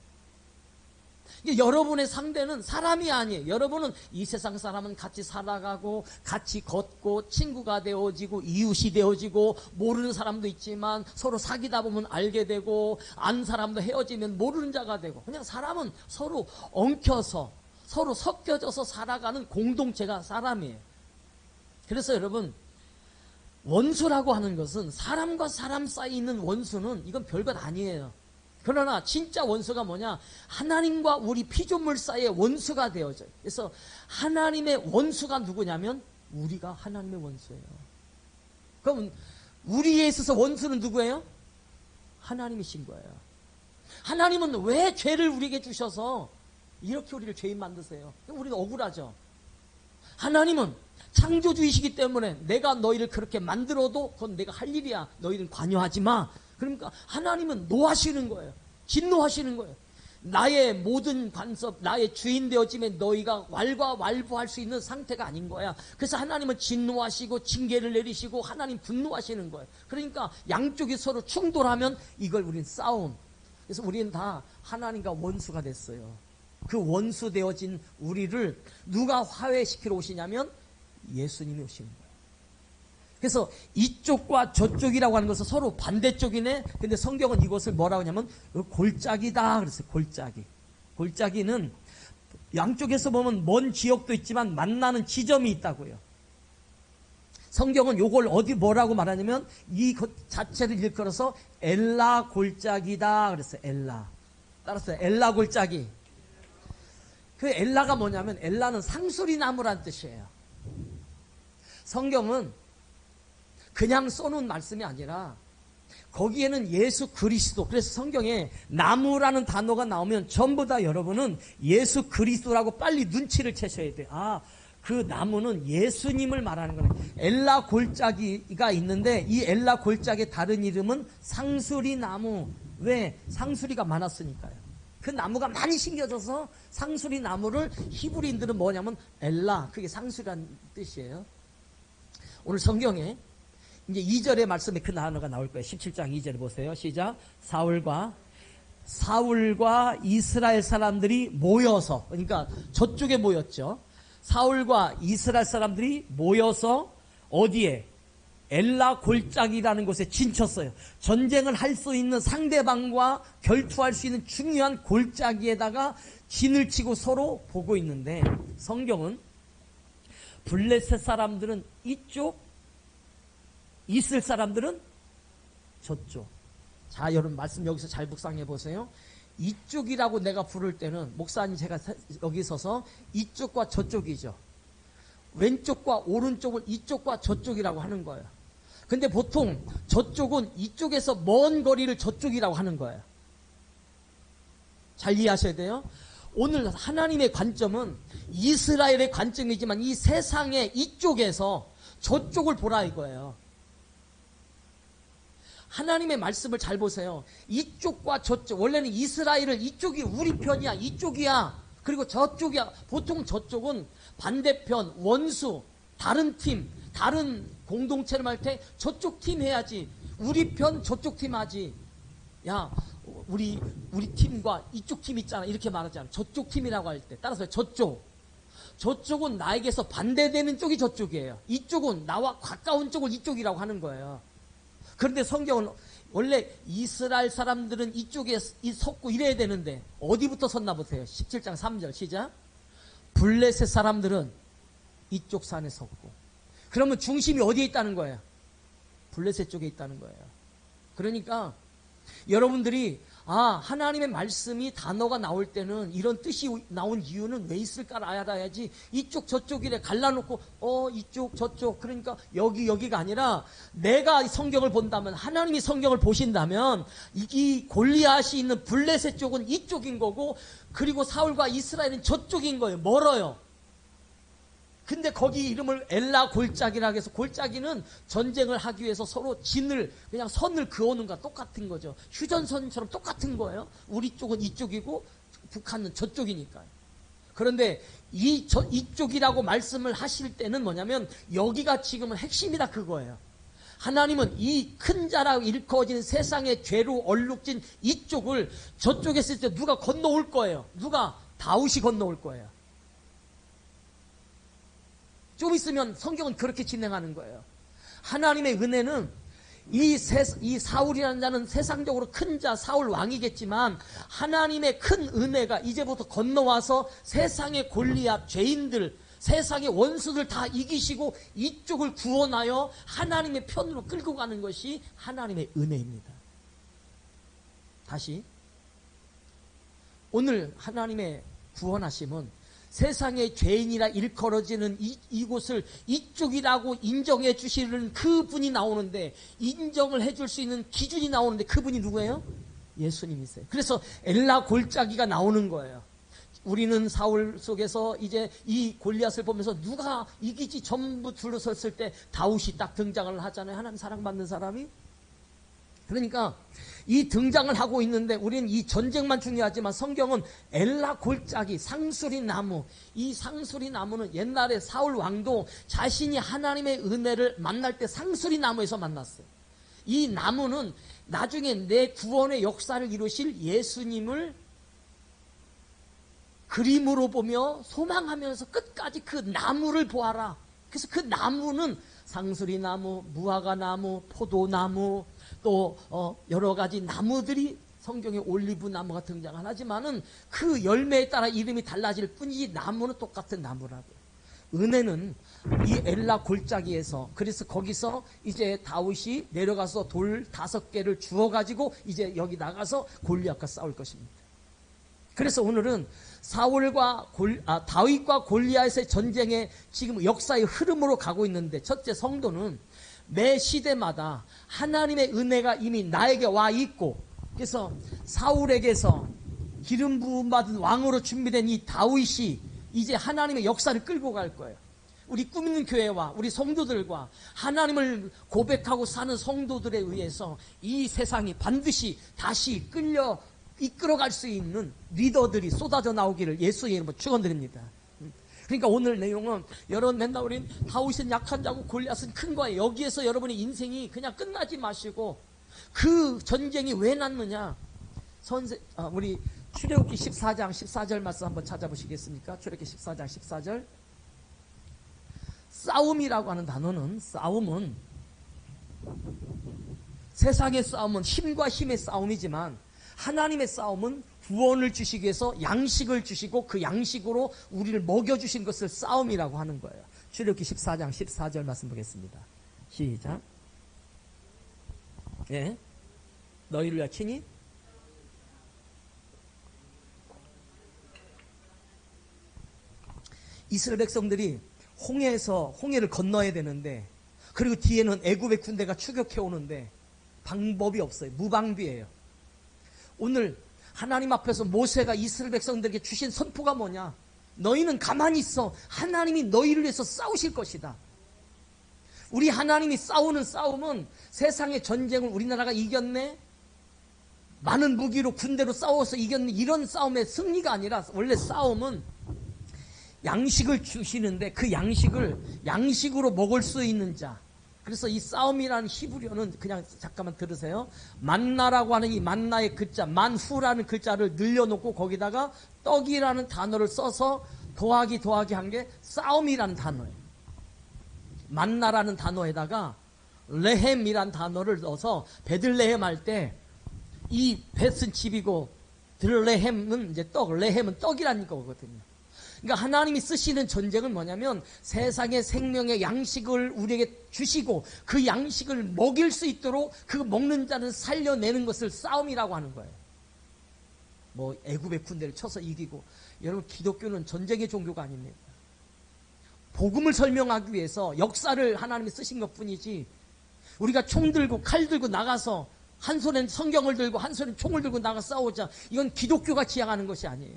Speaker 3: 여러분의 상대는 사람이 아니에요. 여러분은 이 세상 사람은 같이 살아가고 같이 걷고 친구가 되어지고 이웃이 되어지고 모르는 사람도 있지만 서로 사귀다 보면 알게 되고 아는 사람도 헤어지면 모르는 자가 되고, 그냥 사람은 서로 엉켜서 서로 섞여져서 살아가는 공동체가 사람이에요. 그래서 여러분, 원수라고 하는 것은, 사람과 사람 사이에 있는 원수는 이건 별것 아니에요. 그러나 진짜 원수가 뭐냐? 하나님과 우리 피조물 사이의 원수가 되어져요. 그래서 하나님의 원수가 누구냐면 우리가 하나님의 원수예요. 그럼 우리에 있어서 원수는 누구예요? 하나님이신 거예요. 하나님은 왜 죄를 우리에게 주셔서 이렇게 우리를 죄인 만드세요? 우리는 억울하죠. 하나님은 창조주이시기 때문에 내가 너희를 그렇게 만들어도 그건 내가 할 일이야. 너희는 관여하지 마. 그러니까 하나님은 노하시는 거예요. 진노하시는 거예요. 나의 모든 간섭, 나의 주인 되어짐에 너희가 왈가왈부할 수 있는 상태가 아닌 거야. 그래서 하나님은 진노하시고 징계를 내리시고 하나님 분노하시는 거예요. 그러니까 양쪽이 서로 충돌하면 이걸 우리는 싸움. 그래서 우리는 다 하나님과 원수가 됐어요. 그 원수 되어진 우리를 누가 화해시키러 오시냐면 예수님이 오시는 거예요. 그래서 이쪽과 저쪽이라고 하는 것은 서로 반대쪽이네. 근데 성경은 이것을 뭐라고 하냐면 골짜기다 그랬어요. 골짜기. 골짜기는 양쪽에서 보면 먼 지역도 있지만 만나는 지점이 있다고요. 성경은 이걸 어디 뭐라고 말하냐면 이 것 자체를 일컬어서 엘라 골짜기다 그랬어요. 엘라. 따라서 엘라 골짜기. 그 엘라가 뭐냐면, 엘라는 상수리 나무란 뜻이에요. 성경은 그냥 써놓은 말씀이 아니라 거기에는 예수 그리스도, 그래서 성경에 나무라는 단어가 나오면 전부 다 여러분은 예수 그리스도라고 빨리 눈치를 채셔야 돼요. 아, 그 나무는 예수님을 말하는 거네. 엘라 골짜기가 있는데 이 엘라 골짜기의 다른 이름은 상수리 나무. 왜? 상수리가 많았으니까요. 그 나무가 많이 심겨져서 상수리 나무를 히브리인들은 뭐냐면 엘라, 그게 상수리라는 뜻이에요. 오늘 성경에 이제 2절의 말씀에 그 단어가 나올 거예요. 17장 2절 보세요. 시작. 사울과 이스라엘 사람들이 모여서, 그러니까 저쪽에 모였죠. 사울과 이스라엘 사람들이 모여서 어디에? 엘라 골짜기라는 곳에 진쳤어요. 전쟁을 할 수 있는 상대방과 결투할 수 있는 중요한 골짜기에다가 진을 치고 서로 보고 있는데, 성경은 블레셋 사람들은 이쪽, 있을 사람들은 저쪽. 자, 여러분 말씀 여기서 잘 묵상해 보세요. 이쪽이라고 내가 부를 때는, 목사님 제가 여기 서서 이쪽과 저쪽이죠. 왼쪽과 오른쪽을 이쪽과 저쪽이라고 하는 거예요. 근데 보통 저쪽은 이쪽에서 먼 거리를 저쪽이라고 하는 거예요. 잘 이해하셔야 돼요. 오늘 하나님의 관점은 이스라엘의 관점이지만 이 세상의 이쪽에서 저쪽을 보라 이거예요. 하나님의 말씀을 잘 보세요. 이쪽과 저쪽, 원래는 이스라엘을 이쪽이 우리 편이야, 이쪽이야, 그리고 저쪽이야. 보통 저쪽은 반대편, 원수, 다른 팀, 다른 공동체를 할 때 저쪽 팀 해야지, 우리 편 저쪽 팀 하지. 야, 우리 팀과 이쪽 팀 있잖아, 이렇게 말하지 않아. 저쪽 팀이라고 할 때 따라서 저쪽은 나에게서 반대되는 쪽이 저쪽이에요. 이쪽은 나와 가까운 쪽을 이쪽이라고 하는 거예요. 그런데 성경은 원래 이스라엘 사람들은 이쪽에 섰고 이래야 되는데 어디부터 섰나 보세요. 17장 3절 시작. 블레셋 사람들은 이쪽 산에 섰고. 그러면 중심이 어디에 있다는 거예요? 블레셋 쪽에 있다는 거예요. 그러니까 여러분들이 하나님의 말씀이 단어가 나올 때는 이런 뜻이 나온 이유는 왜 있을까 알아야지. 이쪽 저쪽이래 갈라놓고 이쪽 저쪽, 그러니까 여기가 아니라, 내가 성경을 본다면, 하나님이 성경을 보신다면 이 골리앗이 있는 블레셋 쪽은 이쪽인 거고, 그리고 사울과 이스라엘은 저쪽인 거예요. 멀어요. 근데 거기 이름을 엘라 골짜기라고 해서, 골짜기는 전쟁을 하기 위해서 서로 진을, 그냥 선을 그어놓은 거와 똑같은 거죠. 휴전선처럼 똑같은 거예요. 우리 쪽은 이쪽이고 북한은 저쪽이니까요. 그런데 이쪽이라고 말씀을 하실 때는 뭐냐면, 여기가 지금은 핵심이다 그거예요. 하나님은 이 큰 자라고 일컬어진 세상의 죄로 얼룩진 이쪽을, 저쪽에 있을 때 누가 건너올 거예요. 누가? 다윗이 건너올 거예요. 좀 있으면 성경은 그렇게 진행하는 거예요. 하나님의 은혜는 이 사울이라는 자는 세상적으로 큰 자, 사울 왕이겠지만, 하나님의 큰 은혜가 이제부터 건너와서 세상의 골리앗, 죄인들, 세상의 원수들 다 이기시고 이쪽을 구원하여 하나님의 편으로 끌고 가는 것이 하나님의 은혜입니다. 다시, 오늘 하나님의 구원하심은 세상의 죄인이라 일컬어지는 이곳을 이쪽이라고 인정해 주시는 그분이 나오는데, 인정을 해줄 수 있는 기준이 나오는데, 그분이 누구예요? 예수님이세요. 그래서 엘라 골짜기가 나오는 거예요. 우리는 사울 속에서 이제 이 골리앗을 보면서 누가 이기지 전부 둘러섰을 때 다윗이 딱 등장을 하잖아요. 하나님 사랑받는 사람이. 그러니까 이 등장을 하고 있는데, 우리는 이 전쟁만 중요하지만 성경은 엘라 골짜기, 상수리 나무, 이 상수리 나무는 옛날에 사울 왕도 자신이 하나님의 은혜를 만날 때 상수리 나무에서 만났어요. 이 나무는 나중에 내 구원의 역사를 이루실 예수님을 그림으로 보며 소망하면서 끝까지 그 나무를 보아라. 그래서 그 나무는 상수리나무, 무화과나무, 포도나무, 또 여러 가지 나무들이 성경에 올리브 나무가 등장하지만은 그 열매에 따라 이름이 달라질 뿐이지 나무는 똑같은 나무라고요. 은혜는 이 엘라 골짜기에서, 그래서 거기서 이제 다윗이 내려가서 돌 5개를 주워가지고 이제 여기 나가서 골리앗과 싸울 것입니다. 그래서 오늘은 다윗과 골리앗의 전쟁의 지금 역사의 흐름으로 가고 있는데, 첫째, 성도는 매 시대마다 하나님의 은혜가 이미 나에게 와 있고, 그래서 사울에게서 기름 부음 받은 왕으로 준비된 이 다윗이 이제 하나님의 역사를 끌고 갈 거예요. 우리 꿈있는 교회와 우리 성도들과 하나님을 고백하고 사는 성도들에 의해서 이 세상이 반드시 다시 이끌어갈 수 있는 리더들이 쏟아져 나오기를 예수의 이름으로 축원드립니다. 그러니까 오늘 내용은, 여러분 맨날 우린 다윗은 약한 자고 골리앗은 큰 거예요. 여기에서 여러분의 인생이 그냥 끝나지 마시고, 그 전쟁이 왜 났느냐, 우리 출애굽기 14장 14절 말씀 한번 찾아보시겠습니까? 출애굽기 14장 14절. 싸움이라고 하는 단어는, 싸움은, 세상의 싸움은 힘과 힘의 싸움이지만, 하나님의 싸움은 구원을 주시기 위해서 양식을 주시고 그 양식으로 우리를 먹여주신 것을 싸움이라고 하는 거예요. 출애굽기 14장 14절 말씀 보겠습니다. 시작. 예. 너희를 위하여 친히 이스라엘 백성들이 홍해를 건너야 되는데, 그리고 뒤에는 애굽의 군대가 추격해 오는데 방법이 없어요. 무방비예요. 오늘 하나님 앞에서 모세가 이스라엘 백성들에게 주신 선포가 뭐냐? 너희는 가만히 있어. 하나님이 너희를 위해서 싸우실 것이다. 우리 하나님이 싸우는 싸움은, 세상의 전쟁을 우리나라가 이겼네, 많은 무기로 군대로 싸워서 이겼네, 이런 싸움의 승리가 아니라, 원래 싸움은 양식을 주시는데 그 양식으로 먹을 수 있는 자. 그래서 이 싸움이라는 히브리어는, 그냥 잠깐만 들으세요. 만나라고 하는 이 만나의 글자, 만후라는 글자를 늘려놓고 거기다가 떡이라는 단어를 써서 더하기 한 게 싸움이라는 단어예요. 만나라는 단어에다가 레헴이라는 단어를 넣어서 베들레헴 할 때, 이 벳은 집이고 들레헴은 이제 레헴은 떡이라는 거거든요. 그러니까 하나님이 쓰시는 전쟁은 뭐냐면, 세상의 생명의 양식을 우리에게 주시고 그 양식을 먹일 수 있도록 그 먹는 자는 살려내는 것을 싸움이라고 하는 거예요. 뭐 애굽의 군대를 쳐서 이기고. 여러분, 기독교는 전쟁의 종교가 아닙니다. 복음을 설명하기 위해서 역사를 하나님이 쓰신 것뿐이지, 우리가 총 들고 칼 들고 나가서 한 손엔 성경을 들고 한 손엔 총을 들고 나가 싸우자, 이건 기독교가 지향하는 것이 아니에요.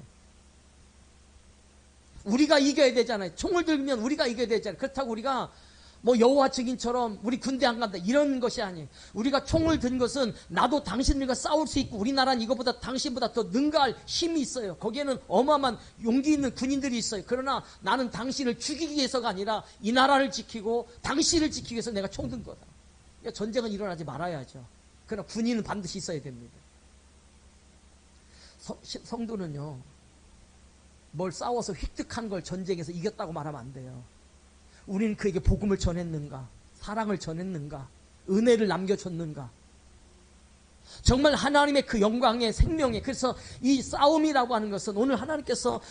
Speaker 3: 우리가 이겨야 되잖아요. 총을 들면 우리가 이겨야 되잖아요. 그렇다고 우리가 뭐 여호와 증인처럼 우리 군대 안 간다 이런 것이 아니에요. 우리가 총을 든 것은 나도 당신들과 싸울 수 있고 우리나라는 이거보다 당신보다 더 능가할 힘이 있어요. 거기에는 어마어마한 용기 있는 군인들이 있어요. 그러나 나는 당신을 죽이기 위해서가 아니라 이 나라를 지키고 당신을 지키기 위해서 내가 총 든 거다. 그러니까 전쟁은 일어나지 말아야죠. 그러나 군인은 반드시 있어야 됩니다. 성도는요, 뭘 싸워서 획득한 걸 전쟁에서 이겼다고 말하면 안 돼요. 우리는 그에게 복음을 전했는가? 사랑을 전했는가? 은혜를 남겨줬는가? 정말 하나님의 그 영광의 생명에, 그래서 이 싸움이라고 하는 것은 오늘 하나님께서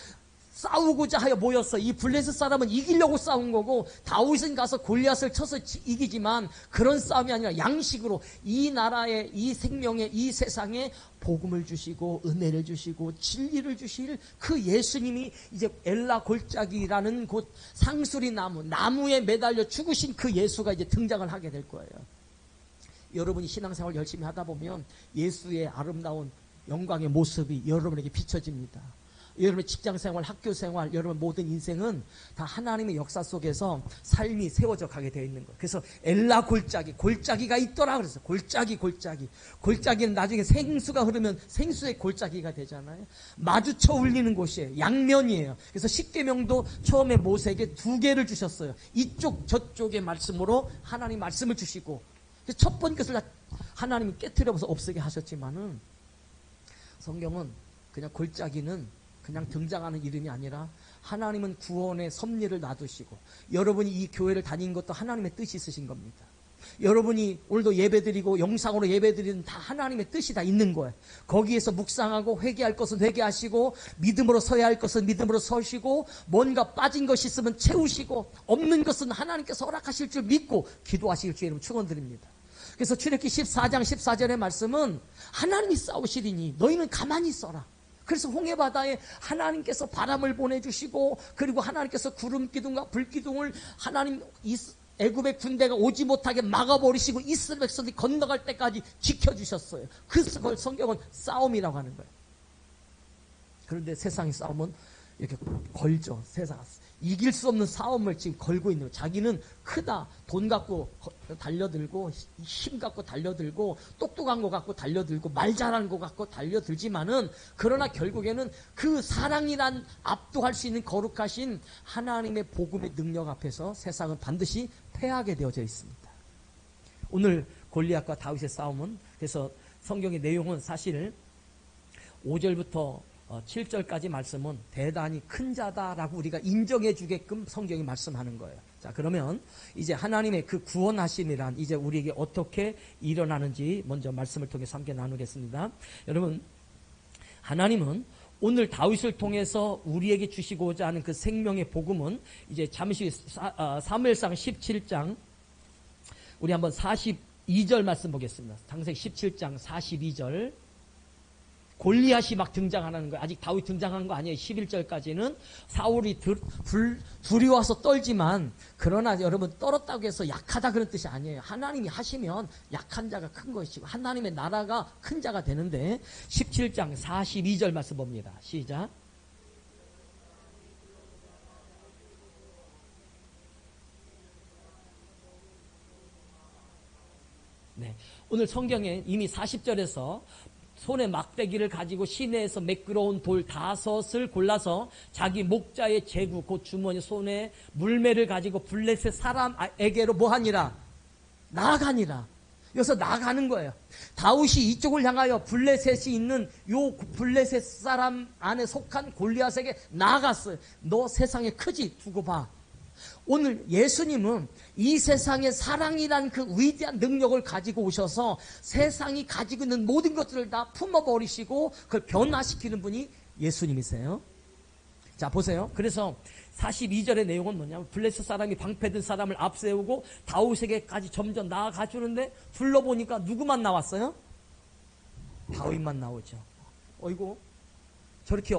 Speaker 3: 싸우고자 하여 모였어. 이 블레셋 사람은 이기려고 싸운 거고 다윗은 가서 골리앗을 쳐서 이기지만 그런 싸움이 아니라 양식으로 이 나라의 이 생명의 이 세상에 복음을 주시고 은혜를 주시고 진리를 주실 그 예수님이 이제 엘라 골짜기라는 곳 상수리 나무에 매달려 죽으신 그 예수가 이제 등장을 하게 될 거예요. 여러분이 신앙생활 열심히 하다 보면 예수의 아름다운 영광의 모습이 여러분에게 비춰집니다. 여러분의 직장생활, 학교생활, 여러분 모든 인생은 다 하나님의 역사 속에서 삶이 세워져 가게 되어 있는 거예요. 그래서 엘라 골짜기가 있더라 그래서 골짜기는 나중에 생수가 흐르면 생수의 골짜기가 되잖아요. 마주쳐 울리는 곳이에요. 양면이에요. 그래서 십계명도 처음에 모세에게 2개를 주셨어요. 이쪽 저쪽의 말씀으로 하나님 말씀을 주시고 첫 번째 것을 하나님이 깨트려서 없애게 하셨지만은 성경은 그냥 골짜기는 그냥 등장하는 이름이 아니라 하나님은 구원의 섭리를 놔두시고 여러분이 이 교회를 다닌 것도 하나님의 뜻이 있으신 겁니다. 여러분이 오늘도 예배드리고 영상으로 예배드리는 다 하나님의 뜻이 다 있는 거예요. 거기에서 묵상하고 회개할 것은 회개하시고 믿음으로 서야 할 것은 믿음으로 서시고 뭔가 빠진 것이 있으면 채우시고 없는 것은 하나님께서 허락하실 줄 믿고 기도하실 줄 여러분 축원드립니다. 그래서 출애굽기 14장 14절의 말씀은 하나님이 싸우시리니 너희는 가만히 있어라. 그래서 홍해바다에 하나님께서 바람을 보내주시고 그리고 하나님께서 구름기둥과 불기둥을 하나님 애굽의 군대가 오지 못하게 막아버리시고 이스라엘 백성들이 건너갈 때까지 지켜주셨어요. 그걸 성경은 싸움이라고 하는 거예요. 그런데 세상의 싸움은 이렇게 걸죠. 세상 이길 수 없는 싸움을 지금 걸고 있는 거예요. 자기는 크다, 돈 갖고 달려들고 힘 갖고 달려들고 똑똑한 거 갖고 달려들고 말 잘하는 거 갖고 달려들지만은 그러나 결국에는 그 사랑이란 압도할 수 있는 거룩하신 하나님의 복음의 능력 앞에서 세상은 반드시 패하게 되어져 있습니다. 오늘 골리앗과 다윗의 싸움은 그래서 성경의 내용은 사실 5절부터 7절까지 말씀은 대단히 큰 자다라고 우리가 인정해 주게끔 성경이 말씀하는 거예요. 자, 그러면 이제 하나님의 그 구원하심이란 이제 우리에게 어떻게 일어나는지 먼저 말씀을 통해서 함께 나누겠습니다. 여러분, 하나님은 오늘 다윗을 통해서 우리에게 주시고자 하는 그 생명의 복음은 이제 잠시 사무엘상 17장 우리 한번 42절 말씀 보겠습니다. 창세기 17장 42절 골리앗이 막 등장하는 거예요. 아직 다윗 등장한 거 아니에요. 11절까지는 사울이 두려워서 떨지만 그러나 여러분 떨었다고 해서 약하다 그런 뜻이 아니에요. 하나님이 하시면 약한 자가 큰 것이고 하나님의 나라가 큰 자가 되는데 17장 42절 말씀 봅니다. 시작. 네, 오늘 성경에 이미 40절에서 손에 막대기를 가지고 시내에서 매끄러운 돌 5을 골라서 자기 목자의 제구 곧 주머니 손에 물매를 가지고 블레셋 사람에게로 뭐하니라? 나아가니라. 여기서 나아가는 거예요. 다윗이 이쪽을 향하여 블레셋이 있는 요 블레셋 사람 안에 속한 골리앗에게 나아갔어요. 너 세상에 크지? 두고 봐. 오늘 예수님은 이 세상의 사랑이란 그 위대한 능력을 가지고 오셔서 세상이 가지고 있는 모든 것들을 다 품어버리시고 그걸 변화시키는 분이 예수님이세요. 자, 보세요. 그래서 42절의 내용은 뭐냐면 블레셋 사람이 방패든 사람을 앞세우고 다윗에게까지 점점 나아가 주는데 둘러보니까 누구만 나왔어요? 다윗만 나오죠. 어이구, 저렇게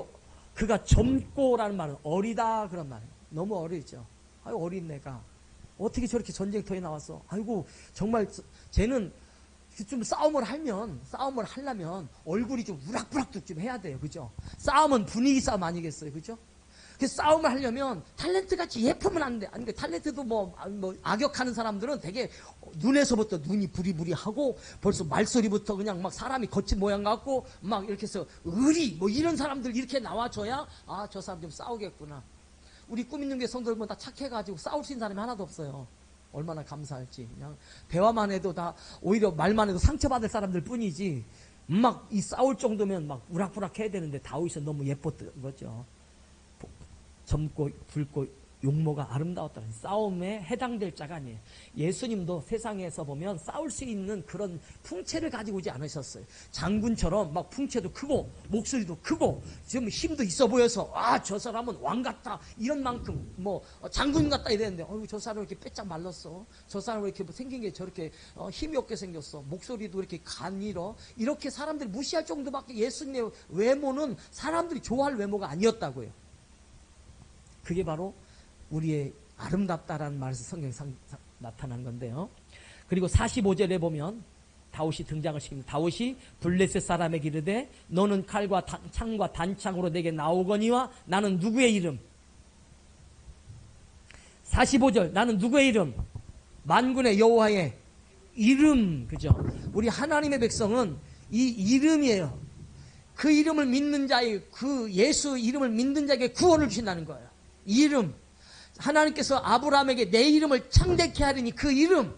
Speaker 3: 그가 젊고라는 말은 어리다 그런 말이에요. 너무 어리죠. 아유, 어린 내가 어떻게 저렇게 전쟁터에 나왔어? 아이고, 정말 쟤는 좀 싸움을 하려면 얼굴이 좀 우락부락도 좀 해야 돼요. 그죠? 싸움은 분위기 싸움 아니겠어요? 그죠? 그 싸움을 하려면 탤런트 같이 예쁘면 안 돼. 아니, 탤런트도 뭐 악역하는 사람들은 되게 눈에서부터 눈이 부리부리하고 벌써 말소리부터 그냥 막 사람이 거친 모양 같고 막 이렇게 해서 의리 뭐 이런 사람들 이렇게 나와줘야 아, 저 사람 좀 싸우겠구나. 우리 꿈 있는 게 성도들 다 착해가지고 싸울 수 있는 사람이 하나도 없어요. 얼마나 감사할지. 그냥 대화만 해도 다 오히려 말만 해도 상처받을 사람들 뿐이지 막 이 싸울 정도면 막 우락부락 해야 되는데 다윗은 너무 예뻤던 거죠. 젊고 붉고 용모가 아름다웠다는 싸움에 해당될 자가 아니에요. 예수님도 세상에서 보면 싸울 수 있는 그런 풍채를 가지고 오지 않으셨어요. 장군처럼 막 풍채도 크고 목소리도 크고 지금 힘도 있어 보여서 아, 저 사람은 왕 같다 이런 만큼 뭐 장군 같다 이랬는데 어이구 저 사람 왜 이렇게 빼짝 말랐어. 저 사람 왜 이렇게 뭐 생긴 게 저렇게 힘이 없게 생겼어. 목소리도 이렇게 가늘어. 이렇게 사람들이 무시할 정도밖에 예수님의 외모는 사람들이 좋아할 외모가 아니었다고요. 그게 바로 우리의 아름답다라는 말에서 성경에 나타난 건데요. 그리고 45절에 보면 다윗이 등장을 시킵니다. 다윗이 블레셋 사람에게 이르되 너는 칼과 창과 단창으로 내게 나오거니와 나는 누구의 이름? 45절 나는 누구의 이름? 만군의 여호와의 이름. 그죠? 우리 하나님의 백성은 이 이름이에요. 그 이름을 믿는 자의 그 예수 이름을 믿는 자에게 구원을 주신다는 거예요. 이름. 하나님께서 아브라함에게 내 이름을 창대케 하리니 그 이름.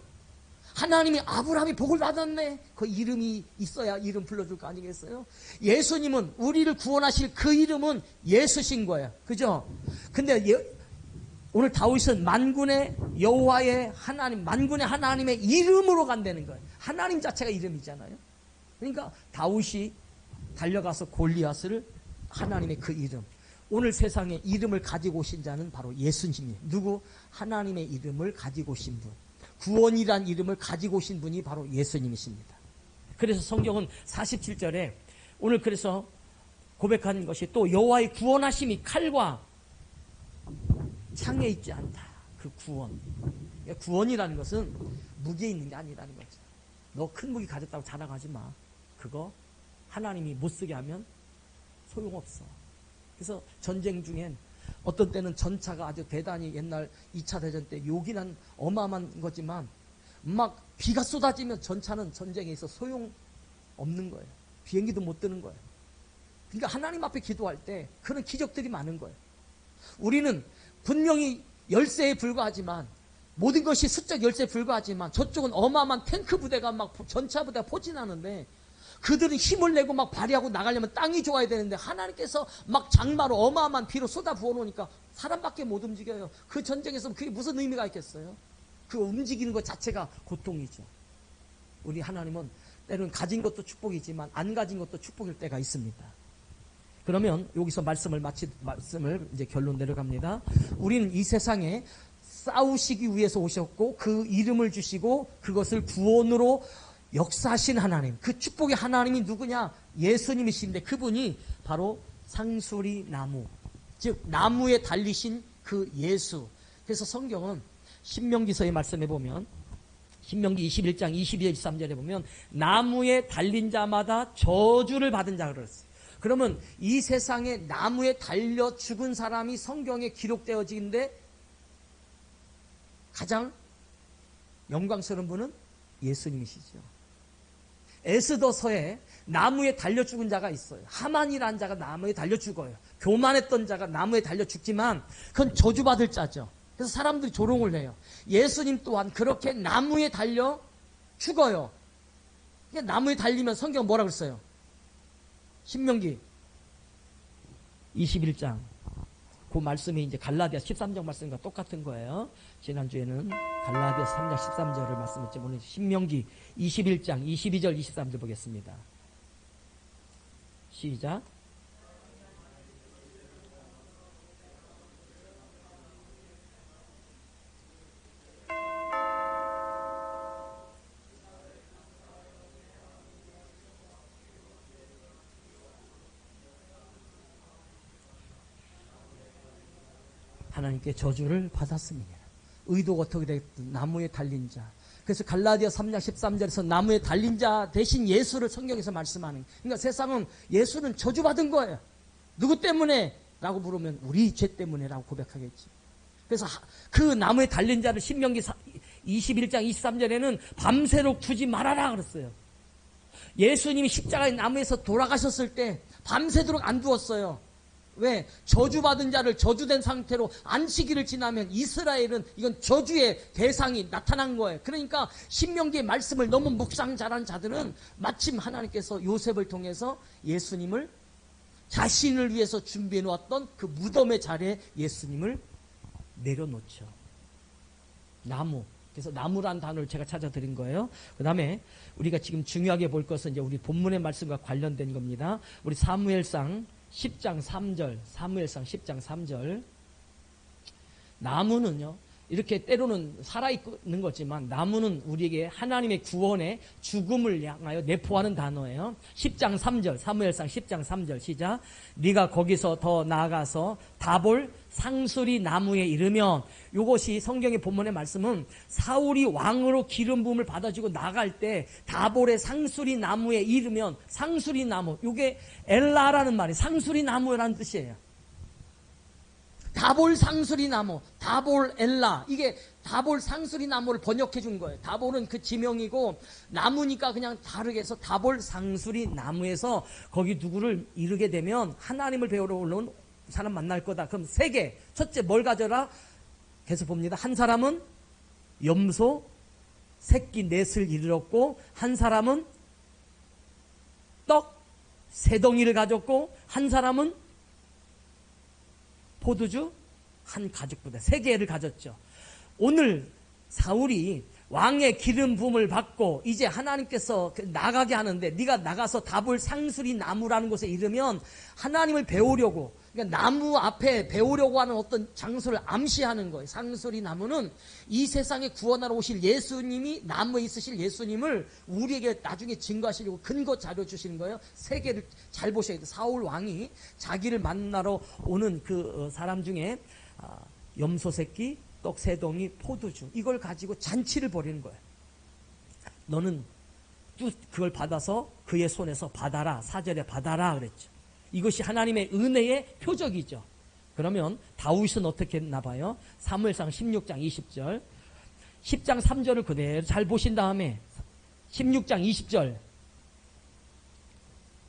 Speaker 3: 하나님이 아브라함이 복을 받았네. 그 이름이 있어야 이름 불러줄 거 아니겠어요? 예수님은 우리를 구원하실 그 이름은 예수신 거예요. 그죠? 근데 오늘 다윗은 만군의 여호와의 하나님, 만군의 하나님의 이름으로 간다는 거예요. 하나님 자체가 이름이잖아요. 그러니까 다윗이 달려가서 골리앗을 하나님의 그 이름. 오늘 세상에 이름을 가지고 오신 자는 바로 예수님이에요. 누구? 하나님의 이름을 가지고 오신 분. 구원이란 이름을 가지고 오신 분이 바로 예수님이십니다. 그래서 성경은 47절에 오늘 그래서 고백하는 것이 또 여호와의 구원하심이 칼과 창에 있지 않다. 그 구원. 구원이라는 것은 무기에 있는 게 아니라는 거죠. 너 큰 무기 가졌다고 자랑하지 마. 그거 하나님이 못 쓰게 하면 소용없어. 그래서 전쟁 중엔 어떤 때는 전차가 아주 대단히 옛날 2차 대전 때 요긴한 어마어마한 거지만 막 비가 쏟아지면 전차는 전쟁에 있어 소용없는 거예요. 비행기도 못 뜨는 거예요. 그러니까 하나님 앞에 기도할 때 그런 기적들이 많은 거예요. 우리는 분명히 열세에 불과하지만 모든 것이 수적 열세에 불과하지만 저쪽은 어마어마한 탱크 부대가 막 전차 부대가 포진하는데 그들은 힘을 내고 막 발휘하고 나가려면 땅이 좋아야 되는데 하나님께서 막 장마로 어마어마한 비로 쏟아 부어놓으니까 사람밖에 못 움직여요. 그 전쟁에서 그게 무슨 의미가 있겠어요? 그 움직이는 것 자체가 고통이죠. 우리 하나님은 때로는 가진 것도 축복이지만 안 가진 것도 축복일 때가 있습니다. 그러면 여기서 말씀을 이제 결론 내려갑니다. 우리는 이 세상에 싸우시기 위해서 오셨고 그 이름을 주시고 그것을 구원으로 역사하신 하나님, 그 축복의 하나님이 누구냐? 예수님이신데 그분이 바로 상수리 나무, 즉 나무에 달리신 그 예수. 그래서 성경은 신명기서의 말씀에 보면 신명기 21장 22절 23절에 보면 나무에 달린 자마다 저주를 받은 자가 그랬어요. 그러면 이 세상에 나무에 달려 죽은 사람이 성경에 기록되어지는데 가장 영광스러운 분은 예수님이시죠. 에스더서에 나무에 달려 죽은 자가 있어요. 하만이라는 자가 나무에 달려 죽어요. 교만했던 자가 나무에 달려 죽지만 그건 저주받을 자죠. 그래서 사람들이 조롱을 해요. 예수님 또한 그렇게 나무에 달려 죽어요. 나무에 달리면 성경 뭐라고 했어요? 신명기 21장 그 말씀이 이제 갈라디아 13장 말씀과 똑같은 거예요. 지난주에는 갈라디아 3장 13절을 말씀했지 오늘 신명기 21장 22절 23절 보겠습니다. 시작. 하나님께 저주를 받았습니다. 의도가 어떻게 됐든 나무에 달린 자. 그래서 갈라디아 3장 13절에서 나무에 달린 자 대신 예수를 성경에서 말씀하는. 그러니까 세상은 예수는 저주받은 거예요. 누구 때문에? 라고 물으면 우리 죄 때문에 라고 고백하겠지. 그래서 그 나무에 달린 자를 신명기 21장 23절에는 밤새도록 두지 말아라 그랬어요. 예수님이 십자가의 나무에서 돌아가셨을 때 밤새도록 안 두었어요. 왜? 저주받은 자를 저주된 상태로 안식일을 지나면 이스라엘은 이건 저주의 대상이 나타난 거예요. 그러니까 신명기의 말씀을 너무 묵상 잘한 자들은 마침 하나님께서 요셉을 통해서 예수님을 자신을 위해서 준비해 놓았던 그 무덤의 자리에 예수님을 내려놓죠. 나무. 그래서 나무란 단어를 제가 찾아드린 거예요. 그 다음에 우리가 지금 중요하게 볼 것은 이제 우리 본문의 말씀과 관련된 겁니다. 우리 사무엘상 10장 3절, 사무엘상 10장 3절. 나무는요, 이렇게 때로는 살아있는 거지만 나무는 우리에게 하나님의 구원의 죽음을 향하여 내포하는 단어예요. 10장 3절, 사무엘상 10장 3절 시작. 네가 거기서 더 나아가서 다볼 상수리 나무에 이르면, 이것이 성경의 본문의 말씀은 사울이 왕으로 기름 부음을 받아주고 나갈 때 다볼의 상수리 나무에 이르면, 상수리 나무, 이게 엘라라는 말이 상수리 나무라는 뜻이에요. 다볼 상수리 나무, 다볼 엘라, 이게 다볼 상수리 나무를 번역해 준 거예요. 다볼은 그 지명이고 나무니까 그냥 다르게 해서 다볼 상수리 나무에서 거기 누구를 이르게 되면 하나님을 배우러 올라온 사람 만날 거다. 그럼 세 개. 첫째 뭘 가져라? 계속 봅니다. 한 사람은 염소 새끼 넷을 이르렀고, 한 사람은 떡 세 덩이를 가졌고, 한 사람은 포도주 한 가죽부대, 세 개를 가졌죠. 오늘 사울이 왕의 기름 부음을 받고 이제 하나님께서 나가게 하는데, 네가 나가서 다볼 상수리 나무라는 곳에 이르면 하나님을 배우려고, 그러니까 나무 앞에 배우려고 하는 어떤 장소를 암시하는 거예요. 상수리 나무는 이 세상에 구원하러 오실 예수님이, 나무에 있으실 예수님을 우리에게 나중에 증거하시려고 근거 자료 주시는 거예요. 세 개를 잘 보셔야 돼요. 사울 왕이 자기를 만나러 오는 그 사람 중에 염소 새끼, 떡 세 덩이, 포도주, 이걸 가지고 잔치를 벌이는 거예요. 너는 또 그걸 받아서 그의 손에서 받아라. 4절에 받아라 그랬죠. 이것이 하나님의 은혜의 표적이죠. 그러면 다윗은 어떻게 했나 봐요. 사무엘상 16장 20절, 10장 3절을 그대로 잘 보신 다음에 16장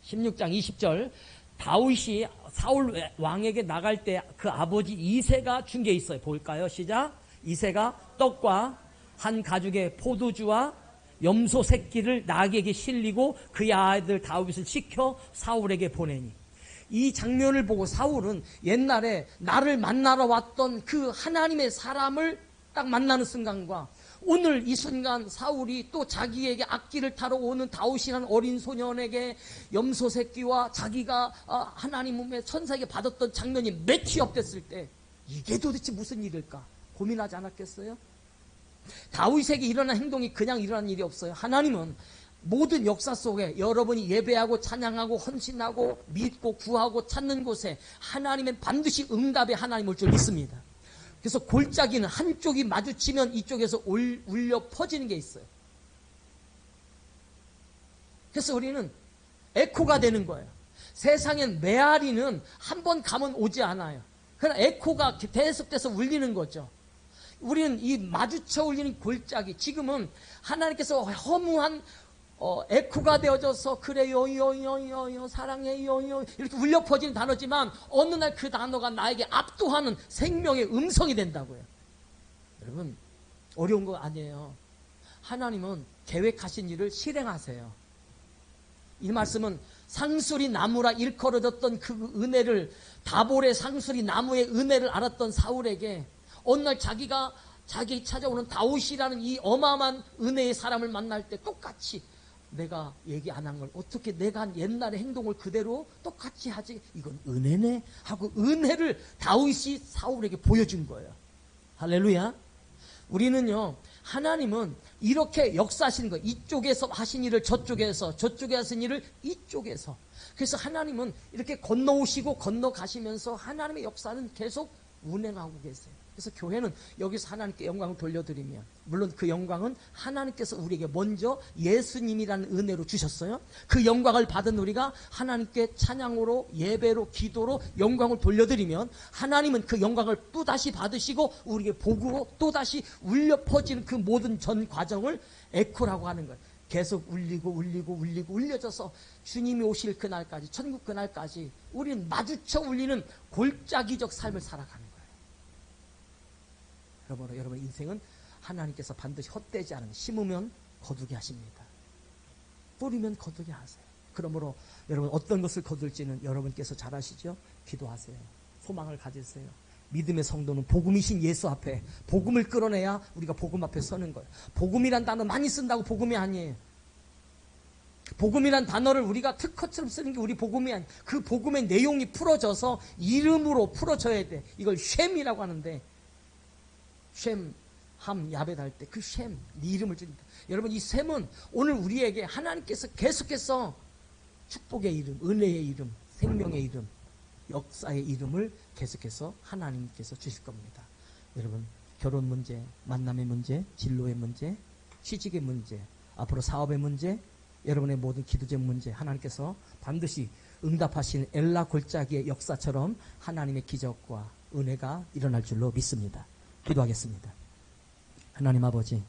Speaker 3: 20절 다윗이 사울 왕에게 나갈 때 그 아버지 이새가 준 게 있어요. 볼까요? 시작. 이새가 떡과 한 가죽의 포도주와 염소 새끼를 나귀에게 실리고 그의 아들 다윗을 시켜 사울에게 보내니, 이 장면을 보고 사울은 옛날에 나를 만나러 왔던 그 하나님의 사람을 딱 만나는 순간과 오늘 이 순간 사울이 또 자기에게 악기를 타러 오는 다윗이라는 어린 소년에게 염소 새끼와 자기가 하나님의 천사에게 받았던 장면이 매치업 됐을 때 이게 도대체 무슨 일일까 고민하지 않았겠어요? 다윗에게 일어난 행동이 그냥 일어난 일이 없어요. 하나님은 모든 역사 속에 여러분이 예배하고 찬양하고 헌신하고 믿고 구하고 찾는 곳에 하나님은 반드시 응답의 하나님일 줄 믿습니다. 그래서 골짜기는 한쪽이 마주치면 이쪽에서 울려 퍼지는 게 있어요. 그래서 우리는 에코가 되는 거예요. 세상엔 메아리는 한 번 가면 오지 않아요. 그러나 에코가 계속돼서 울리는 거죠. 우리는 이 마주쳐 울리는 골짜기, 지금은 하나님께서 허무한 에코가 되어져서 그래요 요요요요 사랑해요 이렇게 울려 퍼지는 단어지만 어느 날 그 단어가 나에게 압도하는 생명의 음성이 된다고요. 여러분 어려운 거 아니에요. 하나님은 계획하신 일을 실행하세요. 이 말씀은 상수리 나무라 일컬어졌던 그 은혜를, 다볼의 상수리 나무의 은혜를 알았던 사울에게 어느 날 자기 찾아오는 다윗이라는 이 어마어마한 은혜의 사람을 만날 때 똑같이 내가 얘기 안 한 걸 어떻게 내가 한 옛날의 행동을 그대로 똑같이 하지? 이건 은혜네 하고 은혜를 다윗이 사울에게 보여준 거예요. 할렐루야. 우리는요, 하나님은 이렇게 역사하시는 거예요. 이쪽에서 하신 일을 저쪽에서, 저쪽에 하신 일을 이쪽에서. 그래서 하나님은 이렇게 건너오시고 건너가시면서 하나님의 역사는 계속 운행하고 계세요. 그래서 교회는 여기서 하나님께 영광을 돌려드리면, 물론 그 영광은 하나님께서 우리에게 먼저 예수님이라는 은혜로 주셨어요. 그 영광을 받은 우리가 하나님께 찬양으로, 예배로, 기도로 영광을 돌려드리면, 하나님은 그 영광을 또다시 받으시고 우리에게 복으로 또다시 울려 퍼지는 그 모든 전 과정을 에코라고 하는 거예요. 계속 울리고 울려져서 주님이 오실 그날까지, 천국 그날까지 우리는 마주쳐 울리는 골짜기적 삶을 살아가는 거예요. 여러분 인생은 하나님께서 반드시 헛되지 않은, 심으면 거두게 하십니다. 뿌리면 거두게 하세요. 그러므로 여러분 어떤 것을 거둘지는 여러분께서 잘 아시죠? 기도하세요. 소망을 가지세요. 믿음의 성도는 복음이신 예수 앞에 복음을 끌어내야 우리가 복음 앞에 서는 거예요. 복음이란 단어 많이 쓴다고 복음이 아니에요. 복음이란 단어를 우리가 특허처럼 쓰는 게 우리 복음이 아니에요. 그 복음의 내용이 풀어져서 이름으로 풀어져야 돼. 이걸 쉔이라고 하는데, 쉔, 함, 야벳 할 때 그 쉔, 네 이름을 주니까. 여러분 이 쉔은 오늘 우리에게 하나님께서 계속해서 축복의 이름, 은혜의 이름, 생명의 이름, 역사의 이름을 계속해서 하나님께서 주실 겁니다. 여러분 결혼 문제, 만남의 문제, 진로의 문제, 취직의 문제, 앞으로 사업의 문제, 여러분의 모든 기도적 문제, 하나님께서 반드시 응답하시는 엘라 골짜기의 역사처럼 하나님의 기적과 은혜가 일어날 줄로 믿습니다. 기도하겠습니다. 하나님 아버지,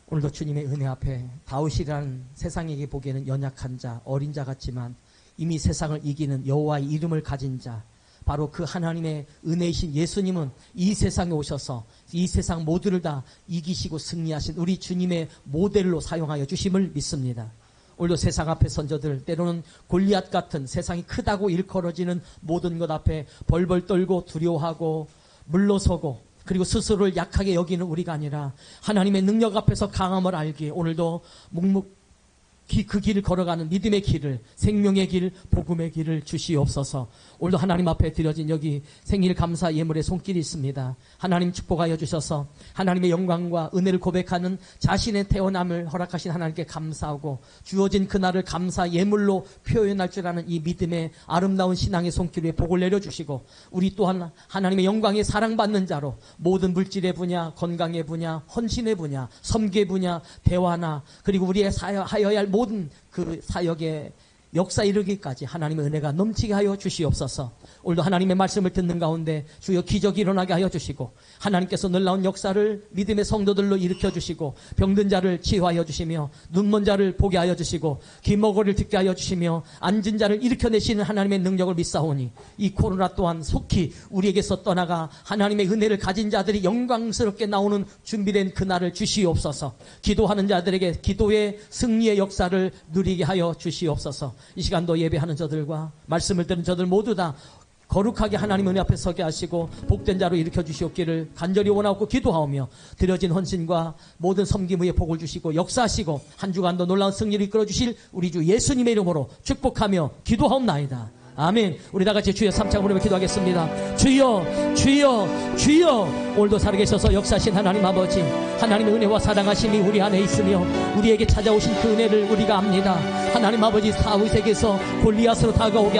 Speaker 3: 오늘도 주님의 은혜 앞에 다윗이라는 세상에게 보기에는 연약한 자, 어린 자 같지만 이미 세상을 이기는 여호와의 이름을 가진 자, 바로 그 하나님의 은혜이신 예수님은 이 세상에 오셔서 이 세상 모두를 다 이기시고 승리하신 우리 주님의 모델로 사용하여 주심을 믿습니다. 오늘도 세상 앞에 선저들, 때로는 골리앗 같은 세상이 크다고 일컬어지는 모든 것 앞에 벌벌 떨고 두려워하고 물러서고, 그리고 스스로를 약하게 여기는 우리가 아니라 하나님의 능력 앞에서 강함을 알기에 오늘도 그 길을 걸어가는 믿음의 길을, 생명의 길, 복음의 길을 주시옵소서. 오늘도 하나님 앞에 드려진 여기 생일 감사 예물의 손길이 있습니다. 하나님 축복하여 주셔서 하나님의 영광과 은혜를 고백하는 자신의 태어남을 허락하신 하나님께 감사하고, 주어진 그날을 감사 예물로 표현할 줄 아는 이 믿음의 아름다운 신앙의 손길 위에 복을 내려주시고, 우리 또한 하나님의 영광에 사랑받는 자로 모든 물질의 분야, 건강의 분야, 헌신의 분야, 섬기의 분야, 대화나 그리고 우리의 하여야 할 모든 그 사역의 역사 이르기까지 하나님의 은혜가 넘치게 하여 주시옵소서. 오늘도 하나님의 말씀을 듣는 가운데 주여 기적이 일어나게 하여 주시고, 하나님께서 놀라운 역사를 믿음의 성도들로 일으켜 주시고, 병든 자를 치유하여 주시며, 눈먼 자를 보게 하여 주시고, 귀머거리를 듣게 하여 주시며, 앉은 자를 일으켜내시는 하나님의 능력을 믿사오니, 이 코로나 또한 속히 우리에게서 떠나가 하나님의 은혜를 가진 자들이 영광스럽게 나오는 준비된 그날을 주시옵소서. 기도하는 자들에게 기도의 승리의 역사를 누리게 하여 주시옵소서. 이 시간도 예배하는 저들과 말씀을 듣는 저들 모두 다 거룩하게 하나님 은혜 앞에 서게 하시고 복된 자로 일으켜 주시옵기를 간절히 원하고 기도하오며, 드려진 헌신과 모든 섬김 위에 복을 주시고 역사하시고 한 주간도 놀라운 승리를 이끌어 주실 우리 주 예수님의 이름으로 축복하며 기도하옵나이다. 아멘. 우리 다 같이 주여 3차 부르며 기도하겠습니다. 주여, 주여, 주여. 오늘도 살아계셔서 역사하신 하나님 아버지, 하나님의 은혜와 사랑하심이 우리 안에 있으며 우리에게 찾아오신 그 은혜를 우리가 압니다. 하나님 아버지, 사후세계에서 골리앗으로 다가오게